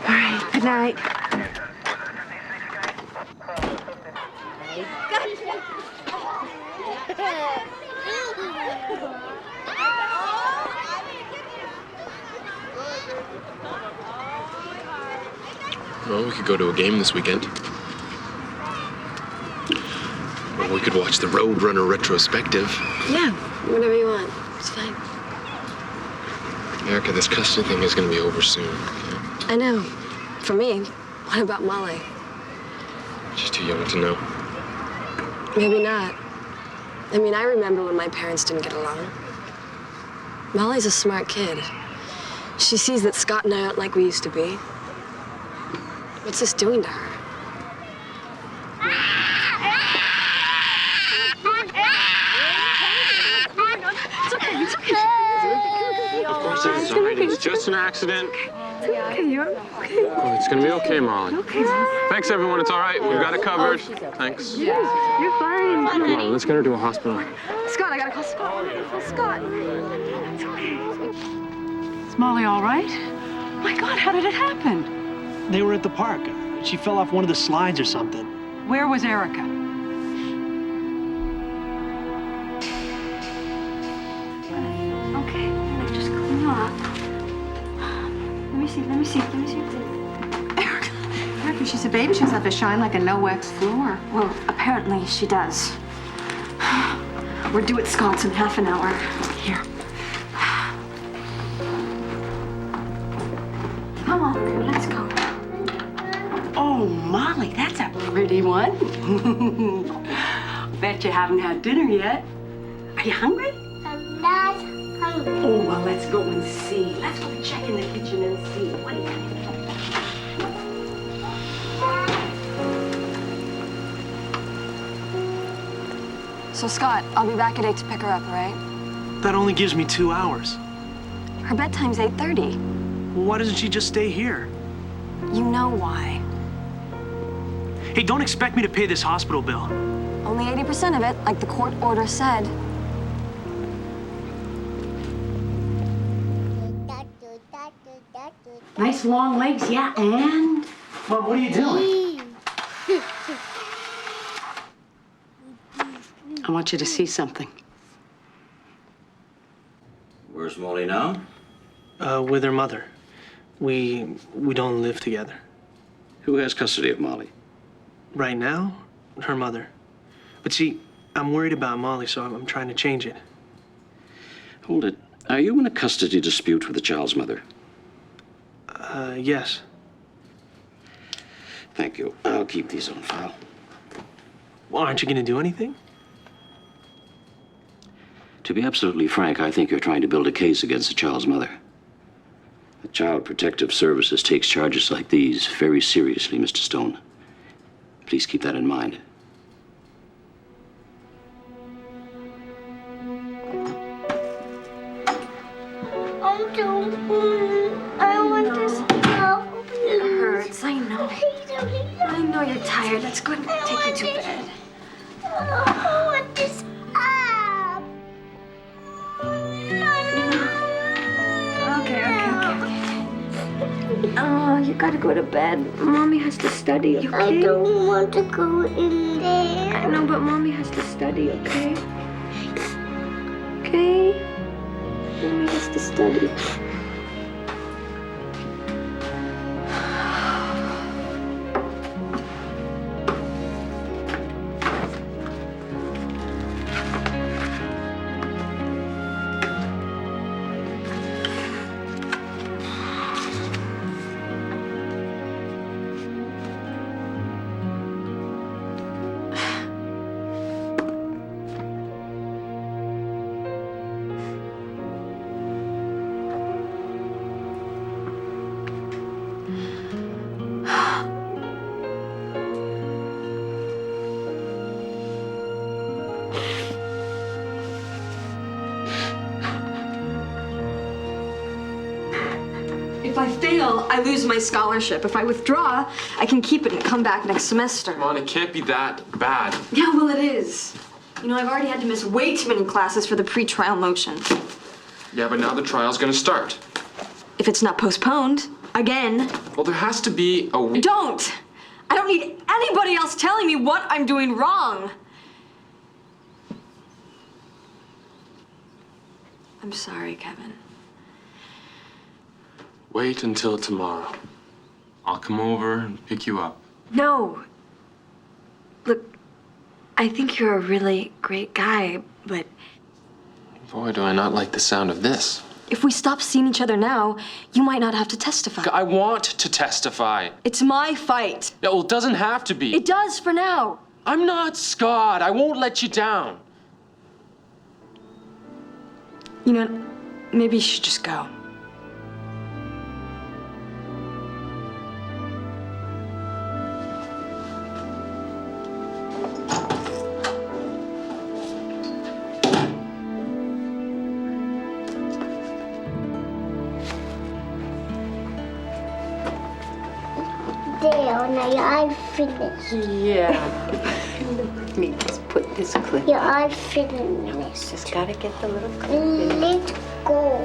All right, good night. Well, we could go to a game this weekend. Or we could watch the Roadrunner retrospective. Yeah, whatever you want. It's fine. Erica, this custody thing is going to be over soon. I know. For me, what about Molly? She's too young to know. Maybe not. I mean, I remember when my parents didn't get along. Molly's a smart kid. She sees that Scott and I aren't like we used to be. What's this doing to her? It's okay, it's okay. Of course it's all right. It's just an accident. It's okay, you're okay. Oh, it's going to be okay, Molly. Okay. Thanks, everyone. It's all right. We've got it covered. Thanks. You're fine. Come on, let's get her to a hospital. Scott, I gotta call Scott. Scott. It's okay. Is Molly all right? Oh my God, how did it happen? They were at the park. She fell off one of the slides or something. Where was Erica? Okay, just clean you up. Let me see. Erica, she's a baby. She has to shine like a no-wax floor. Well, apparently she does. We're due at Scott's in half an hour. Here. Come on, let's go. Oh, Molly, that's a pretty one. Bet you haven't had dinner yet. Are you hungry? I'm not hungry. Oh, well, let's go and see. Let's go check in the kitchen and see. What do you think? So, Scott, I'll be back at 8 to pick her up, right? That only gives me 2 hours. Her bedtime's 8:30. Well, why doesn't she just stay here? You know why. Hey, don't expect me to pay this hospital bill. Only 80% of it, like the court order said. Nice long legs, yeah, and? Mom, what are you doing? I want you to see something. Where's Molly now? With her mother. We don't live together. Who has custody of Molly? Right now, her mother. But see, I'm worried about Molly, so I'm trying to change it. Hold it. Are you in a custody dispute with the child's mother? Yes. Thank you. I'll keep these on file. Well, aren't you going to do anything? To be absolutely frank, I think you're trying to build a case against the child's mother. The Child Protective Services takes charges like these very seriously, Mr. Stone. Please keep that in mind. I want to stop. It hurts, I know. I know you're tired. Let's go and take you to bed. I want to stop. Okay. Oh, you gotta go to bed. Mommy has to study, okay? I don't want to go in there. I know, but Mommy has to study, okay? Okay? Mommy has to study. I fail, I lose my scholarship. If I withdraw, I can keep it and come back next semester. Come on, it can't be that bad. Yeah, well, it is. You know, I've already had to miss way too many classes for the pre-trial motion. Yeah, but now the trial's gonna start. If it's not postponed, again. Well, there has to be a... Don't! I don't need anybody else telling me what I'm doing wrong. I'm sorry, Kevin. Wait until tomorrow. I'll come over and pick you up. No. Look, I think you're a really great guy, but Boy, do I not like the sound of this. if we stop seeing each other now, you might not have to testify. I want to testify. It's my fight. Yeah, well, it doesn't have to be. It does for now. I'm not Scott. I won't let you down. You know, maybe you should just go. There, now your eye finished. Yeah. Let me just put this clip. Your eye finished. Just gotta get the little clip in. Let's go.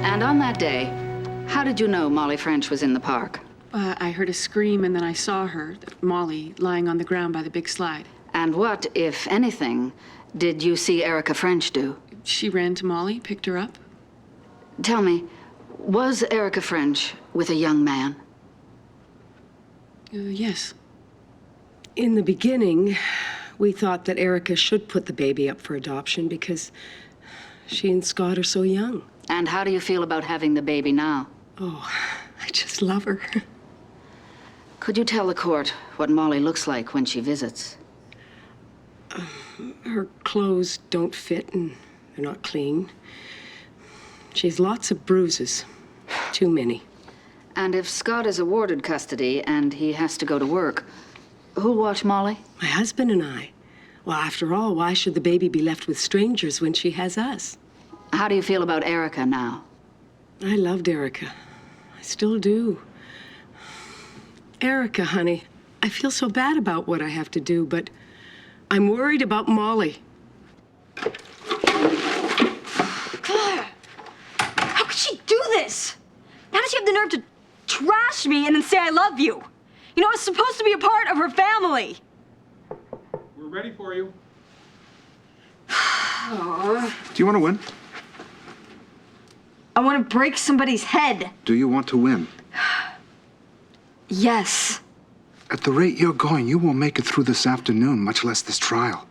And on that day, how did you know Molly French was in the park? I heard a scream and then I saw her, Molly, lying on the ground by the big slide. And what, if anything, did you see Erica French do? She ran to Molly, picked her up. Tell me, was Erica French with a young man? Yes. In the beginning, we thought that Erica should put the baby up for adoption because she and Scott are so young. And how do you feel about having the baby now? Oh, I just love her. Could you tell the court what Molly looks like when she visits? Her clothes don't fit and they're not clean. She has lots of bruises. Too many. And if Scott is awarded custody and he has to go to work, who'll watch Molly? My husband and I. Well, after all, why should the baby be left with strangers when she has us? How do you feel about Erica now? I loved Erica. I still do. Erica, honey, I feel so bad about what I have to do, but I'm worried about Molly. Claire! How could she do this? How does she have the nerve to trash me and then say I love you? You know, I was supposed to be a part of her family. We're ready for you. Aw. Do you want to win? I want to break somebody's head. Do you want to win? Yes. At the rate you're going, you won't make it through this afternoon, much less this trial.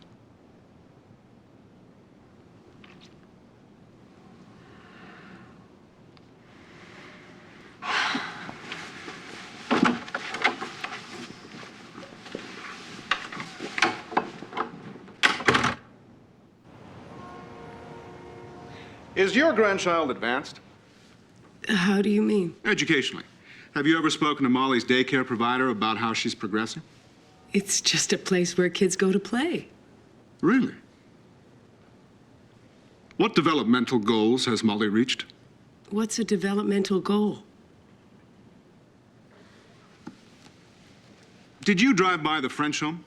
Is your grandchild advanced? How do you mean? Educationally. Have you ever spoken to Molly's daycare provider about how she's progressing? It's just a place where kids go to play. Really? What developmental goals has Molly reached? What's a developmental goal? Did you drive by the French home?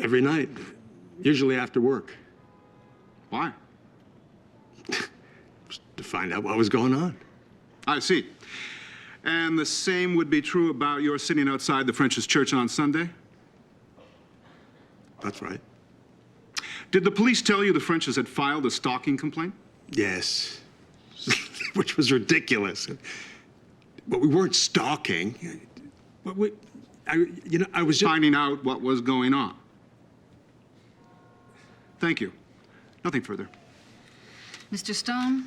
Every night, usually after work. Why? To find out what was going on. I see. And the same would be true about your sitting outside the French's church on Sunday? That's right. Did the police tell you the French's had filed a stalking complaint? Yes. Which was ridiculous. But we weren't stalking. But I was just finding out what was going on. Thank you. Nothing further. Mr. Stone,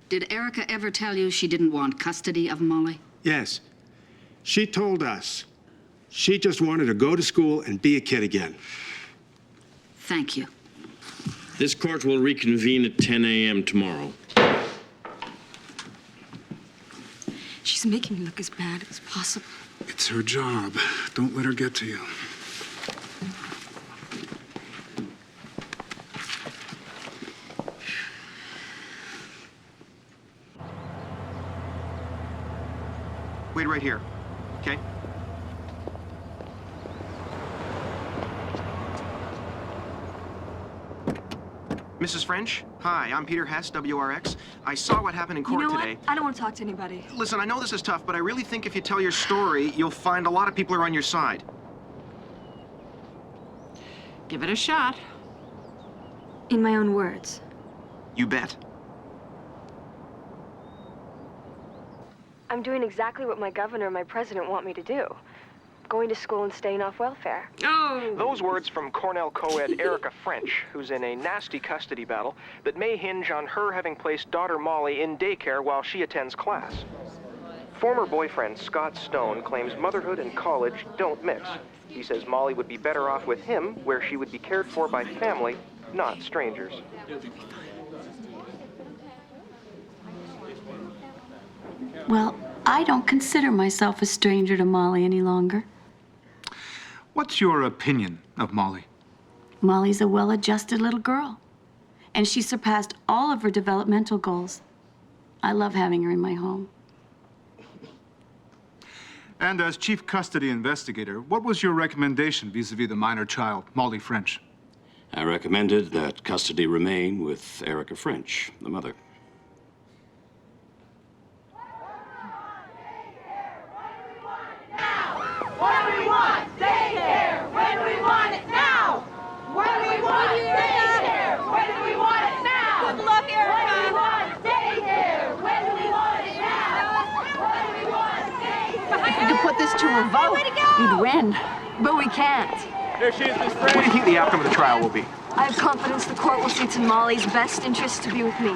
did Erica ever tell you she didn't want custody of Molly? Yes. She told us. She just wanted to go to school and be a kid again. Thank you. This court will reconvene at 10 a.m. tomorrow. She's making me look as bad as possible. It's her job. Don't let her get to you. Wait right here, okay? Mrs. French? Hi, I'm Peter Hess, WRX. I saw what happened in court today. I don't want to talk to anybody. Listen, I know this is tough, but I really think if you tell your story, you'll find a lot of people are on your side. Give it a shot. In my own words. You bet. I'm doing exactly what my governor and my president want me to do. Going to school and staying off welfare. Oh! Those words from Cornell co-ed Erica French, who's in a nasty custody battle that may hinge on her having placed daughter Molly in daycare while she attends class. Former boyfriend Scott Stone claims motherhood and college don't mix. He says Molly would be better off with him, where she would be cared for by family, not strangers. Well, I don't consider myself a stranger to Molly any longer. What's your opinion of Molly? Molly's a well-adjusted little girl, and she surpassed all of her developmental goals. I love having her in my home. And as chief custody investigator, what was your recommendation vis-a-vis the minor child, Molly French? I recommended that custody remain with Erica French, the mother. What do we want? Daycare! When do we want it now? When do we want daycare? When do we want it now? Good luck, Erica! When do we want daycare? When do we want it now? When do we want daycare? If we could put this to a vote, you'd win. But we can't. There she is, Miss French. What do you think the outcome of the trial will be? I have confidence the court will see to Molly's best interest to be with me.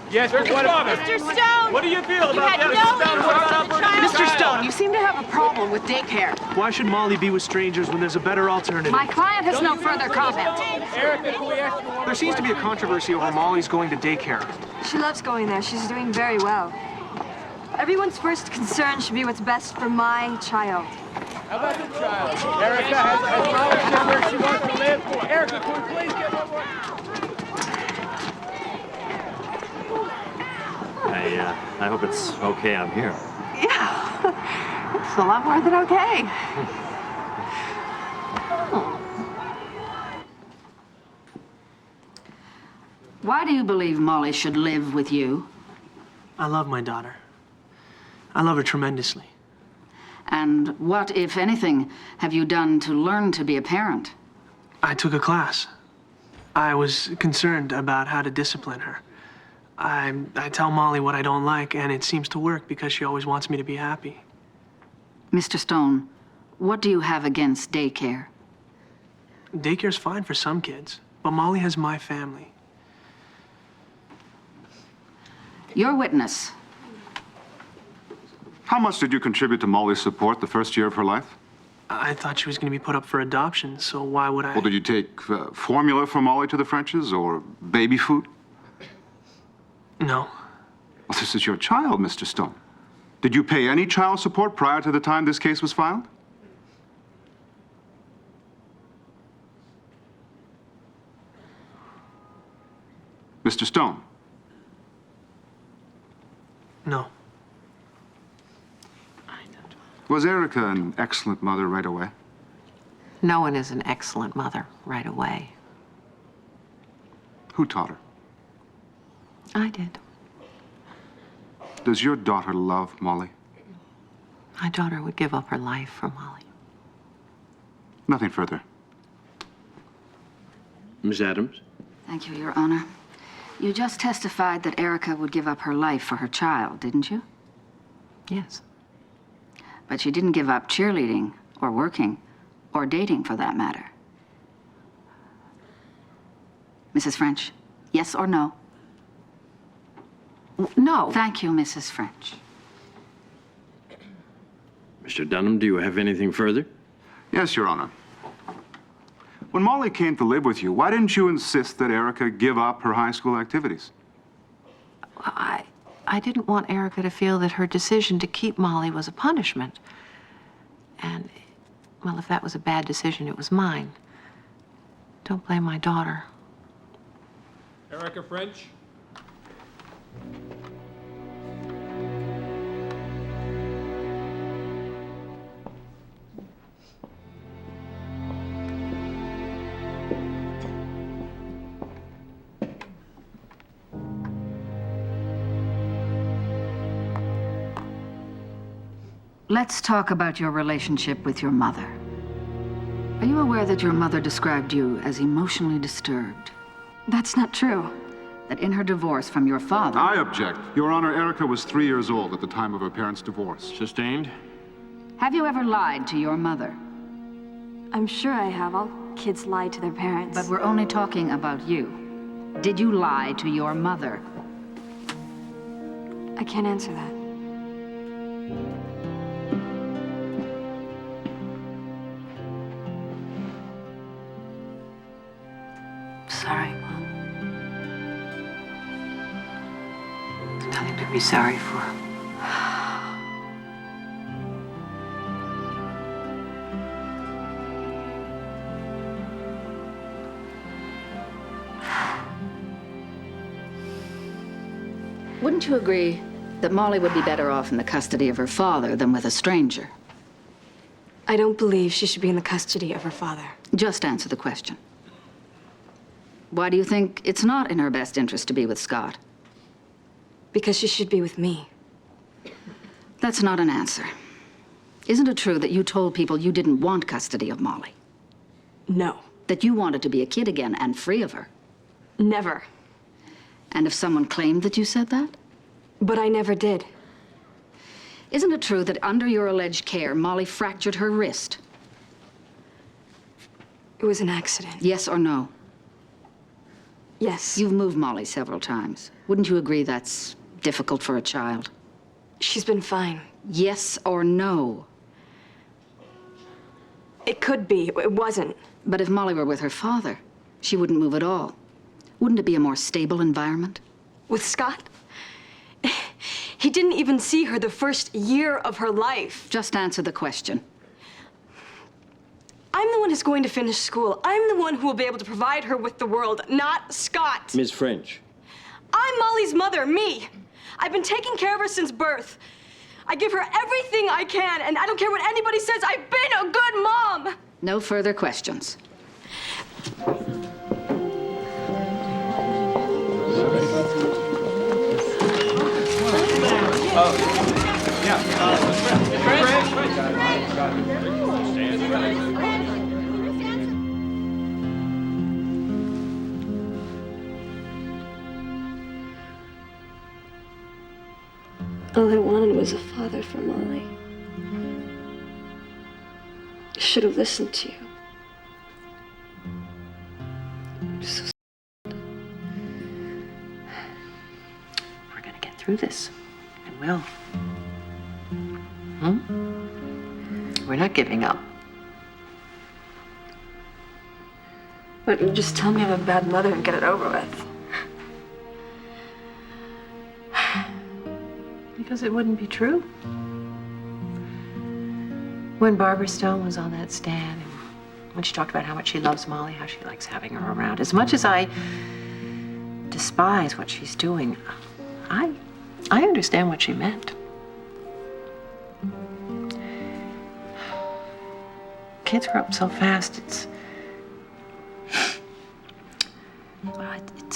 Yes, but what about Mr. Stone! What do you feel about had that? no interest in the child. Mr. Stone, you seem to have a problem with daycare. Why should Molly be with strangers when there's a better alternative? My client has no further comment. There seems to be a controversy over Molly's going to daycare. She loves going there. She's doing very well. Everyone's first concern should be what's best for my child. How about the child? Erica has Molly where she wants to live. Erica, can we please get one more? I hope it's okay I'm here. Yeah. It's a lot more than okay. Why do you believe Molly should live with you? I love my daughter. I love her tremendously. And what, if anything, have you done to learn to be a parent? I took a class. I was concerned about how to discipline her. I tell Molly what I don't like, and it seems to work because she always wants me to be happy. Mr. Stone, what do you have against daycare? Daycare's fine for some kids, but Molly has my family. Your witness. How much did you contribute to Molly's support the first year of her life? I thought she was going to be put up for adoption, so why would I? Well, did you take formula for Molly to the Frenches or baby food? No. Well, this is your child, Mr. Stone. Did you pay any child support prior to the time this case was filed? Mr. Stone? No. Was Erica an excellent mother right away? No one is an excellent mother right away. Who taught her? I did. Does your daughter love Molly? My daughter would give up her life for Molly. Nothing further. Ms. Adams? Thank you, Your Honor. You just testified that Erica would give up her life for her child, didn't you? Yes. But she didn't give up cheerleading, or working, or dating for that matter. Mrs. French, yes or no? No. Thank you, Mrs. French. Mr. Dunham, do you have anything further? Yes, Your Honor. When Molly came to live with you, why didn't you insist that Erica give up her high school activities? I didn't want Erica to feel that her decision to keep Molly was a punishment. And, well, if that was a bad decision, it was mine. Don't blame my daughter. Erica French? let's talk about your relationship with your mother. Are you aware that your mother described you as emotionally disturbed? That's not true. That in her divorce from your father... I object. Your Honor, Erica was 3 years old at the time of her parents' divorce. Sustained? Have you ever lied to your mother? I'm sure I have. All kids lie to their parents. But we're only talking about you. Did you lie to your mother? I can't answer that. Sorry, Mom. There's nothing to be sorry for. Wouldn't you agree that Molly would be better off in the custody of her father than with a stranger? I don't believe she should be in the custody of her father. Just answer the question. Why do you think it's not in her best interest to be with Scott? Because she should be with me. That's not an answer. Isn't it true that you told people you didn't want custody of Molly? No. That you wanted to be a kid again and free of her? Never. And if someone claimed that you said that? But I never did. Isn't it true that under your alleged care, Molly fractured her wrist? It was an accident. Yes or no? Yes. You've moved Molly several times. Wouldn't you agree that's difficult for a child? She's been fine. Yes or no? It could be. It wasn't. But if Molly were with her father, she wouldn't move at all. Wouldn't it be a more stable environment? With Scott? He didn't even see her the first year of her life. Just answer the question. I'm the one who's going to finish school. I'm the one who will be able to provide her with the world, not Scott. Ms. French. I'm Molly's mother, me. I've been taking care of her since birth. I give her everything I can, and I don't care what anybody says. I've been a good mom. No further questions. All I wanted was a father for Molly. I should have listened to you. I'm so We're gonna get through this. We will. We're not giving up. But just tell me I'm a bad mother and get it over with. Because it wouldn't be true. When Barbara Stone was on that stand, and when she talked about how much she loves Molly, how she likes having her around, as much as I despise what she's doing, I understand what she meant. Kids grow up so fast, it's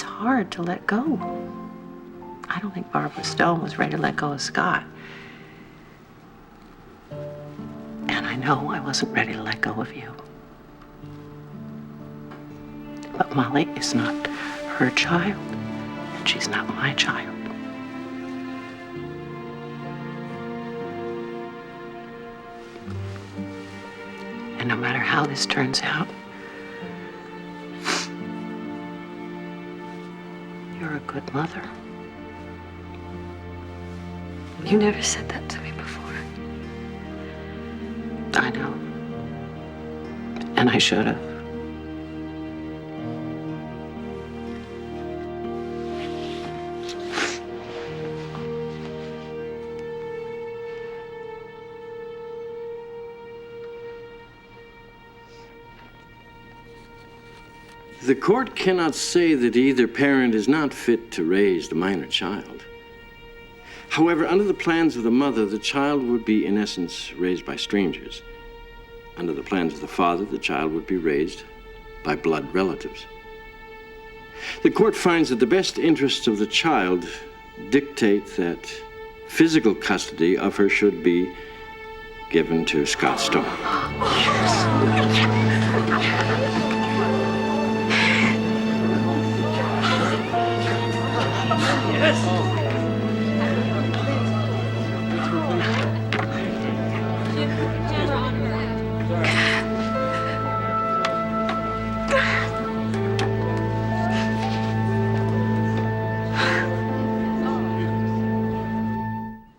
hard to let go. I don't think Barbara Stone was ready to let go of Scott. And I know I wasn't ready to let go of you. But Molly is not her child, and she's not my child. And no matter how this turns out, you're a good mother. You never said that to me before. I know. And I should have. The court cannot say that either parent is not fit to raise the minor child. However, under the plans of the mother, the child would be, in essence, raised by strangers. Under the plans of the father, the child would be raised by blood relatives. The court finds that the best interests of the child dictate that physical custody of her should be given to Scott Stone.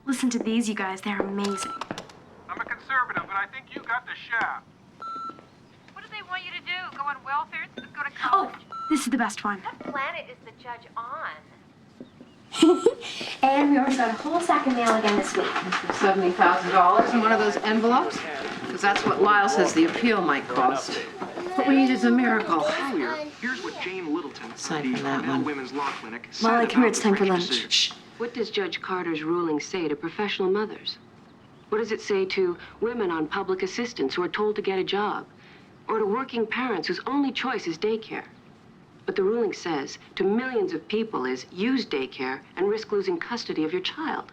Listen to these, you guys. They're amazing. I'm a conservative, but I think you got the shaft. What do they want you to do? Go on welfare instead of go to college? Oh, this is the best one. What planet is the judge on? And we already got a whole sack of mail again this week. $70,000 in one of those envelopes? Because that's what Lyle says the appeal might cost. What we need is a miracle. Here's what Jane Littleton, Aside the from that Cornell one. Women's Law Clinic, said Molly, come here. about It's time the for French lunch. decision. What does Judge Carter's ruling say to professional mothers? What does it say to women on public assistance who are told to get a job? Or to working parents whose only choice is daycare? But the ruling says to millions of people is use daycare and risk losing custody of your child.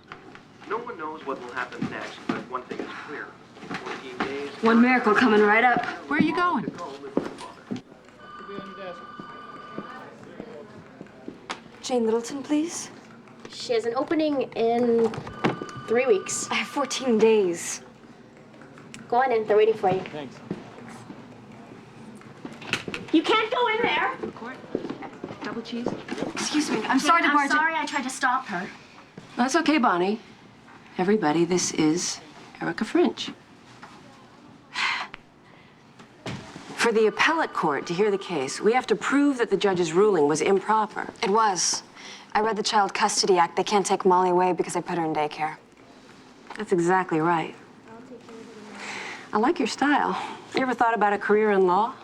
No one knows what will happen next, but one thing is clear. 14 days. One miracle coming right up. Where are you going? Jane Littleton, please. She has an opening in 3 weeks. I have 14 days. Go on in. They're waiting for you. Thanks. You can't go in there. Double cheese? Excuse me. I'm sorry to barge in. I'm sorry I tried to stop her. That's okay, Bonnie. Everybody, this is Erica French. For the appellate court to hear the case, we have to prove that the judge's ruling was improper. It was. I read the Child Custody Act. They can't take Molly away because I put her in daycare. That's exactly right. I like your style. You ever thought about a career in law?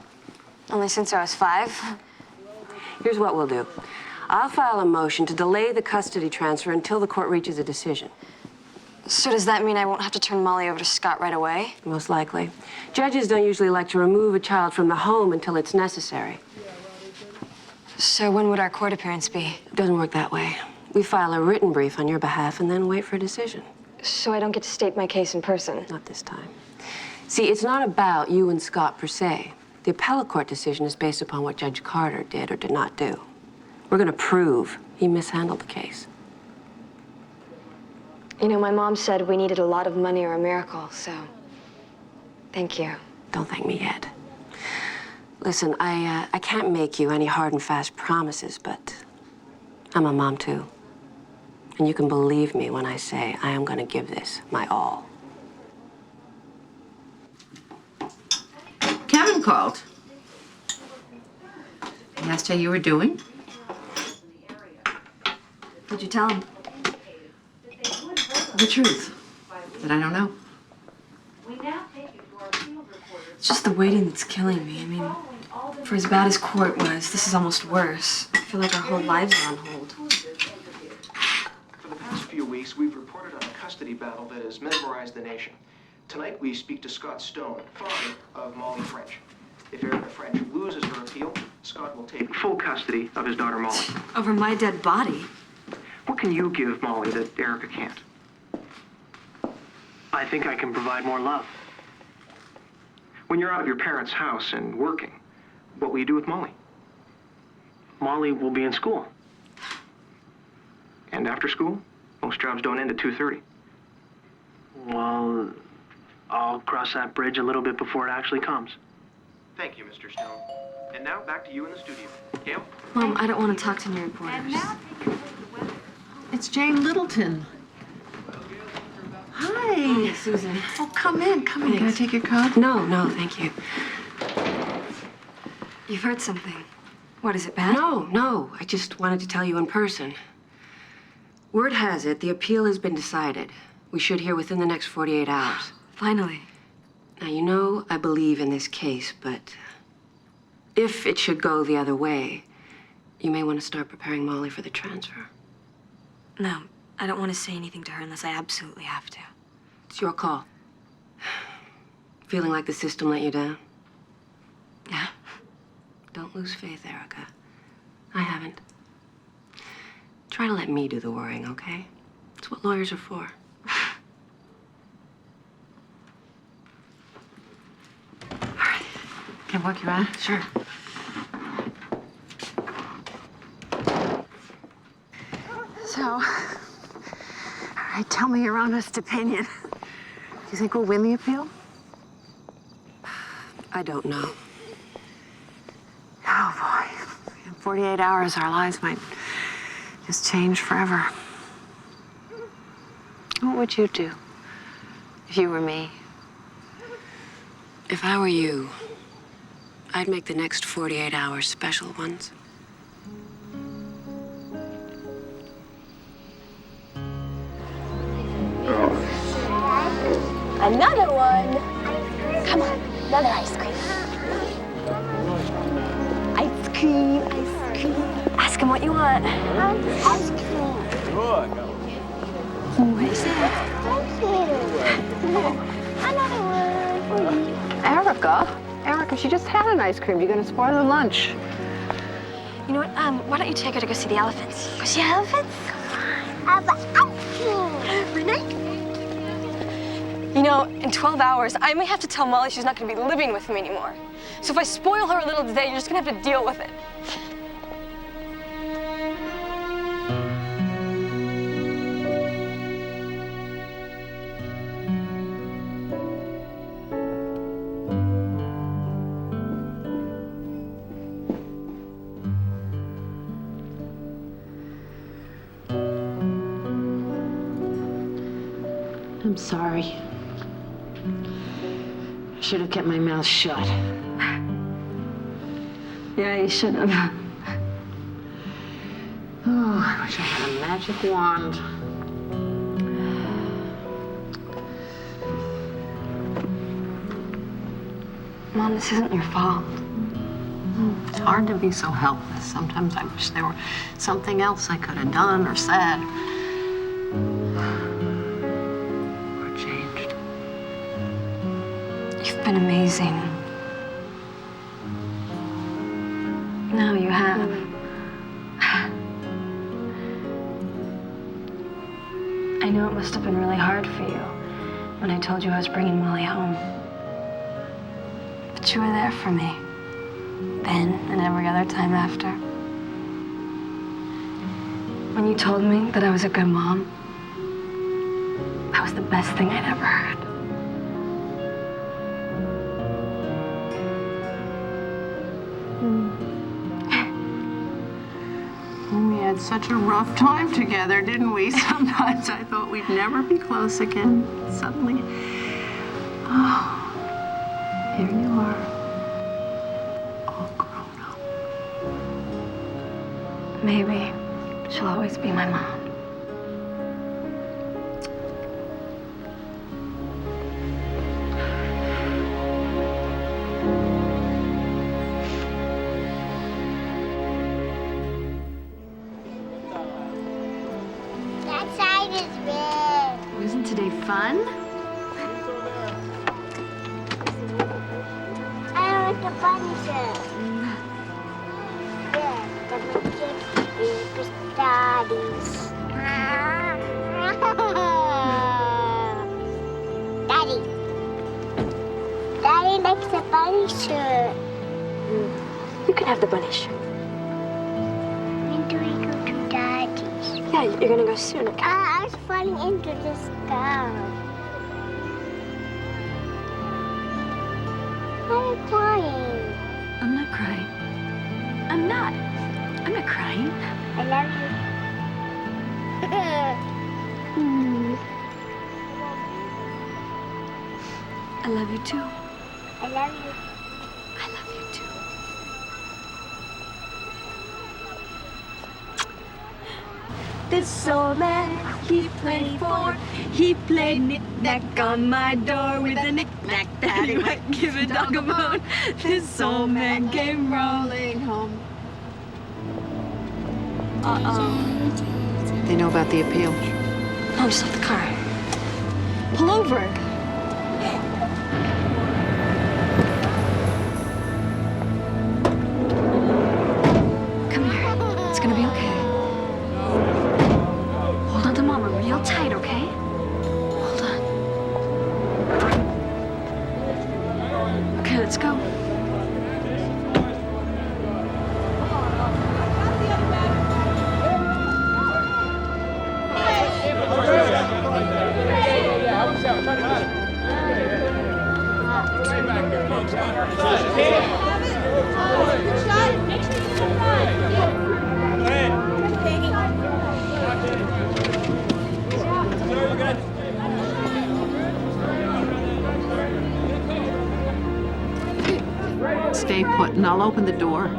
Only since I was 5. Here's what we'll do. I'll file a motion to delay the custody transfer until the court reaches a decision. So does that mean I won't have to turn Molly over to Scott right away? Most likely. Judges don't usually like to remove a child from the home until it's necessary. So when would our court appearance be? It doesn't work that way. We file a written brief on your behalf and then wait for a decision. So I don't get to state my case in person? Not this time. See, it's not about you and Scott per se. The appellate court decision is based upon what Judge Carter did or did not do. We're going to prove he mishandled the case. You know, my mom said we needed a lot of money or a miracle, so thank you. Don't thank me yet. Listen, I can't make you any hard and fast promises, but I'm a mom too. And you can believe me when I say I am going to give this my all. Kevin called. He asked how you were doing. What'd you tell him? The truth. That I don't know. It's just the waiting that's killing me. I mean, for as bad as court was, this is almost worse. I feel like our whole lives are on hold. For the past few weeks, we've reported on a custody battle that has mesmerized the nation. Tonight, we speak to Scott Stone, father of Molly French. If Erica French loses her appeal, Scott will take full custody of his daughter Molly. Over my dead body? What can you give Molly that Erica can't? I think I can provide more love. When you're out of your parents' house and working, what will you do with Molly? Molly will be in school. And after school, most jobs don't end at 2:30. Well, I'll cross that bridge a little bit before it actually comes. Thank you, Mr. Stone. And now back to you in the studio. Gail? Mom, I don't want to talk to any reporters. It's Jane Littleton. Hi. Hi, Susan. Oh, come in, come in. Can I take your coat? No, thank you. You've heard something. What, is it bad? No. I just wanted to tell you in person. Word has it, the appeal has been decided. We should hear within the next 48 hours. Finally. Now, you know I believe in this case, but if it should go the other way, you may want to start preparing Molly for the transfer. No, I don't want to say anything to her unless I absolutely have to. It's your call. Feeling like the system let you down? Yeah. Don't lose faith, Erica. I haven't. Try to let me do the worrying, okay? It's what lawyers are for. Can I book you out? Sure. So, all right, tell me your honest opinion. Do you think we'll win the appeal? I don't know. Oh, boy. In 48 hours, our lives might just change forever. What would you do if you were me? If I were you, I'd make the next 48 hours special ones. Another one. Come on, another ice cream. Ice cream, ice cream. Ask him what you want. Ice cream. What is that? Another one. Erica, she just had an ice cream. You're gonna spoil her lunch. You know what? Why don't you take her to go see the elephants? Go see elephants? Have ice cream. Renee? You know, in 12 hours, I may have to tell Molly she's not going to be living with me anymore. So if I spoil her a little today, you're just going to have to deal with it. I'm sorry. I should have kept my mouth shut. Yeah, you should have. Oh, I wish I had a magic wand. Mom, this isn't your fault. It's hard to be so helpless. Sometimes I wish there were something else I could have done or said. Or changed. You've been amazing. No, you have. I know it must have been really hard for you when I told you I was bringing Molly home. But you were there for me, then and every other time after. When you told me that I was a good mom, that was the best thing I'd ever heard. We had such a rough time together, didn't we? Sometimes I thought we'd never be close again. Suddenly, oh, here you are, all grown up. Maybe she'll always be my mom. That side is red. Isn't today fun? I want the bunny shirt. Yeah, the magic daddies. Daddy. Daddy likes the bunny shirt. You can have the bunny shirt. When do we go to Daddy's? Yeah, you're gonna go soon, okay? I was falling into the sky. Why are you crying? I'm not crying. I'm not. I'm not crying. I love you. I love you too. I love you. I love you too. This old man, he played four. He played knick-knack on my door with a knick-knack daddy might give a dog a bone. This old man came rolling home. They know about the appeal. Oh, just left the car. Pull over. Come here. It's gonna be okay. Hold on to Mama real tight, okay? Hold on. Okay, let's go. Stay put, and I'll open the door.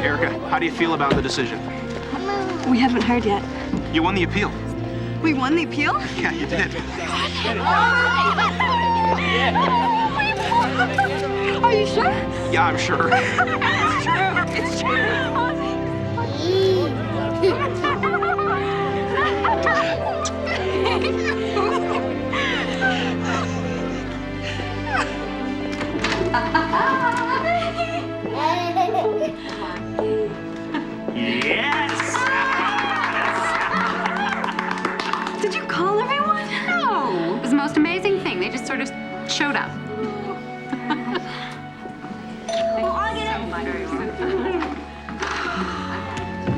Erica, how do you feel about the decision? We haven't heard yet. You won the appeal. We won the appeal? Yeah, you did. Are you sure? Yeah, I'm sure. It's true. Did you call everyone? No, it was the most amazing thing. They just sort of showed up.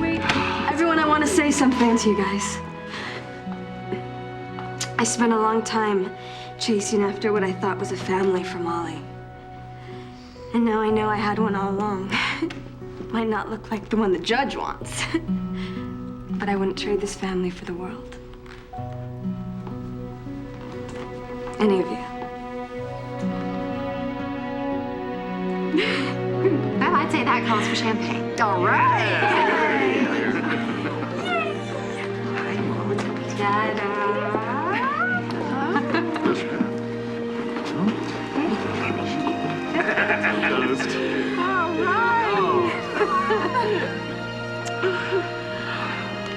Wait, everyone, I want to say something to you guys. I spent a long time chasing after what I thought was a family for Molly. And now I know I had one all along. Might not look like the one the judge wants. But I wouldn't trade this family for the world. Any of you. Well, I'd say that calls for champagne. All right.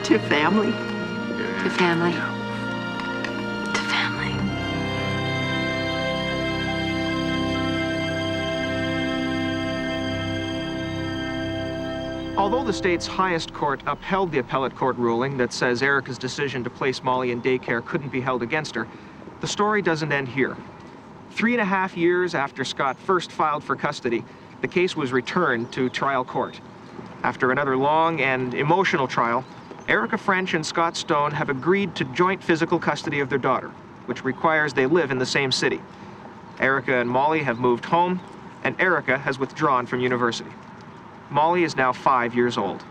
To family. To family. To family. Although the state's highest court upheld the appellate court ruling that says Erica's decision to place Molly in daycare couldn't be held against her, the story doesn't end here. 3.5 years after Scott first filed for custody, the case was returned to trial court. After another long and emotional trial, Erica French and Scott Stone have agreed to joint physical custody of their daughter, which requires they live in the same city. Erica and Molly have moved home, and Erica has withdrawn from university. Molly is now 5 years old.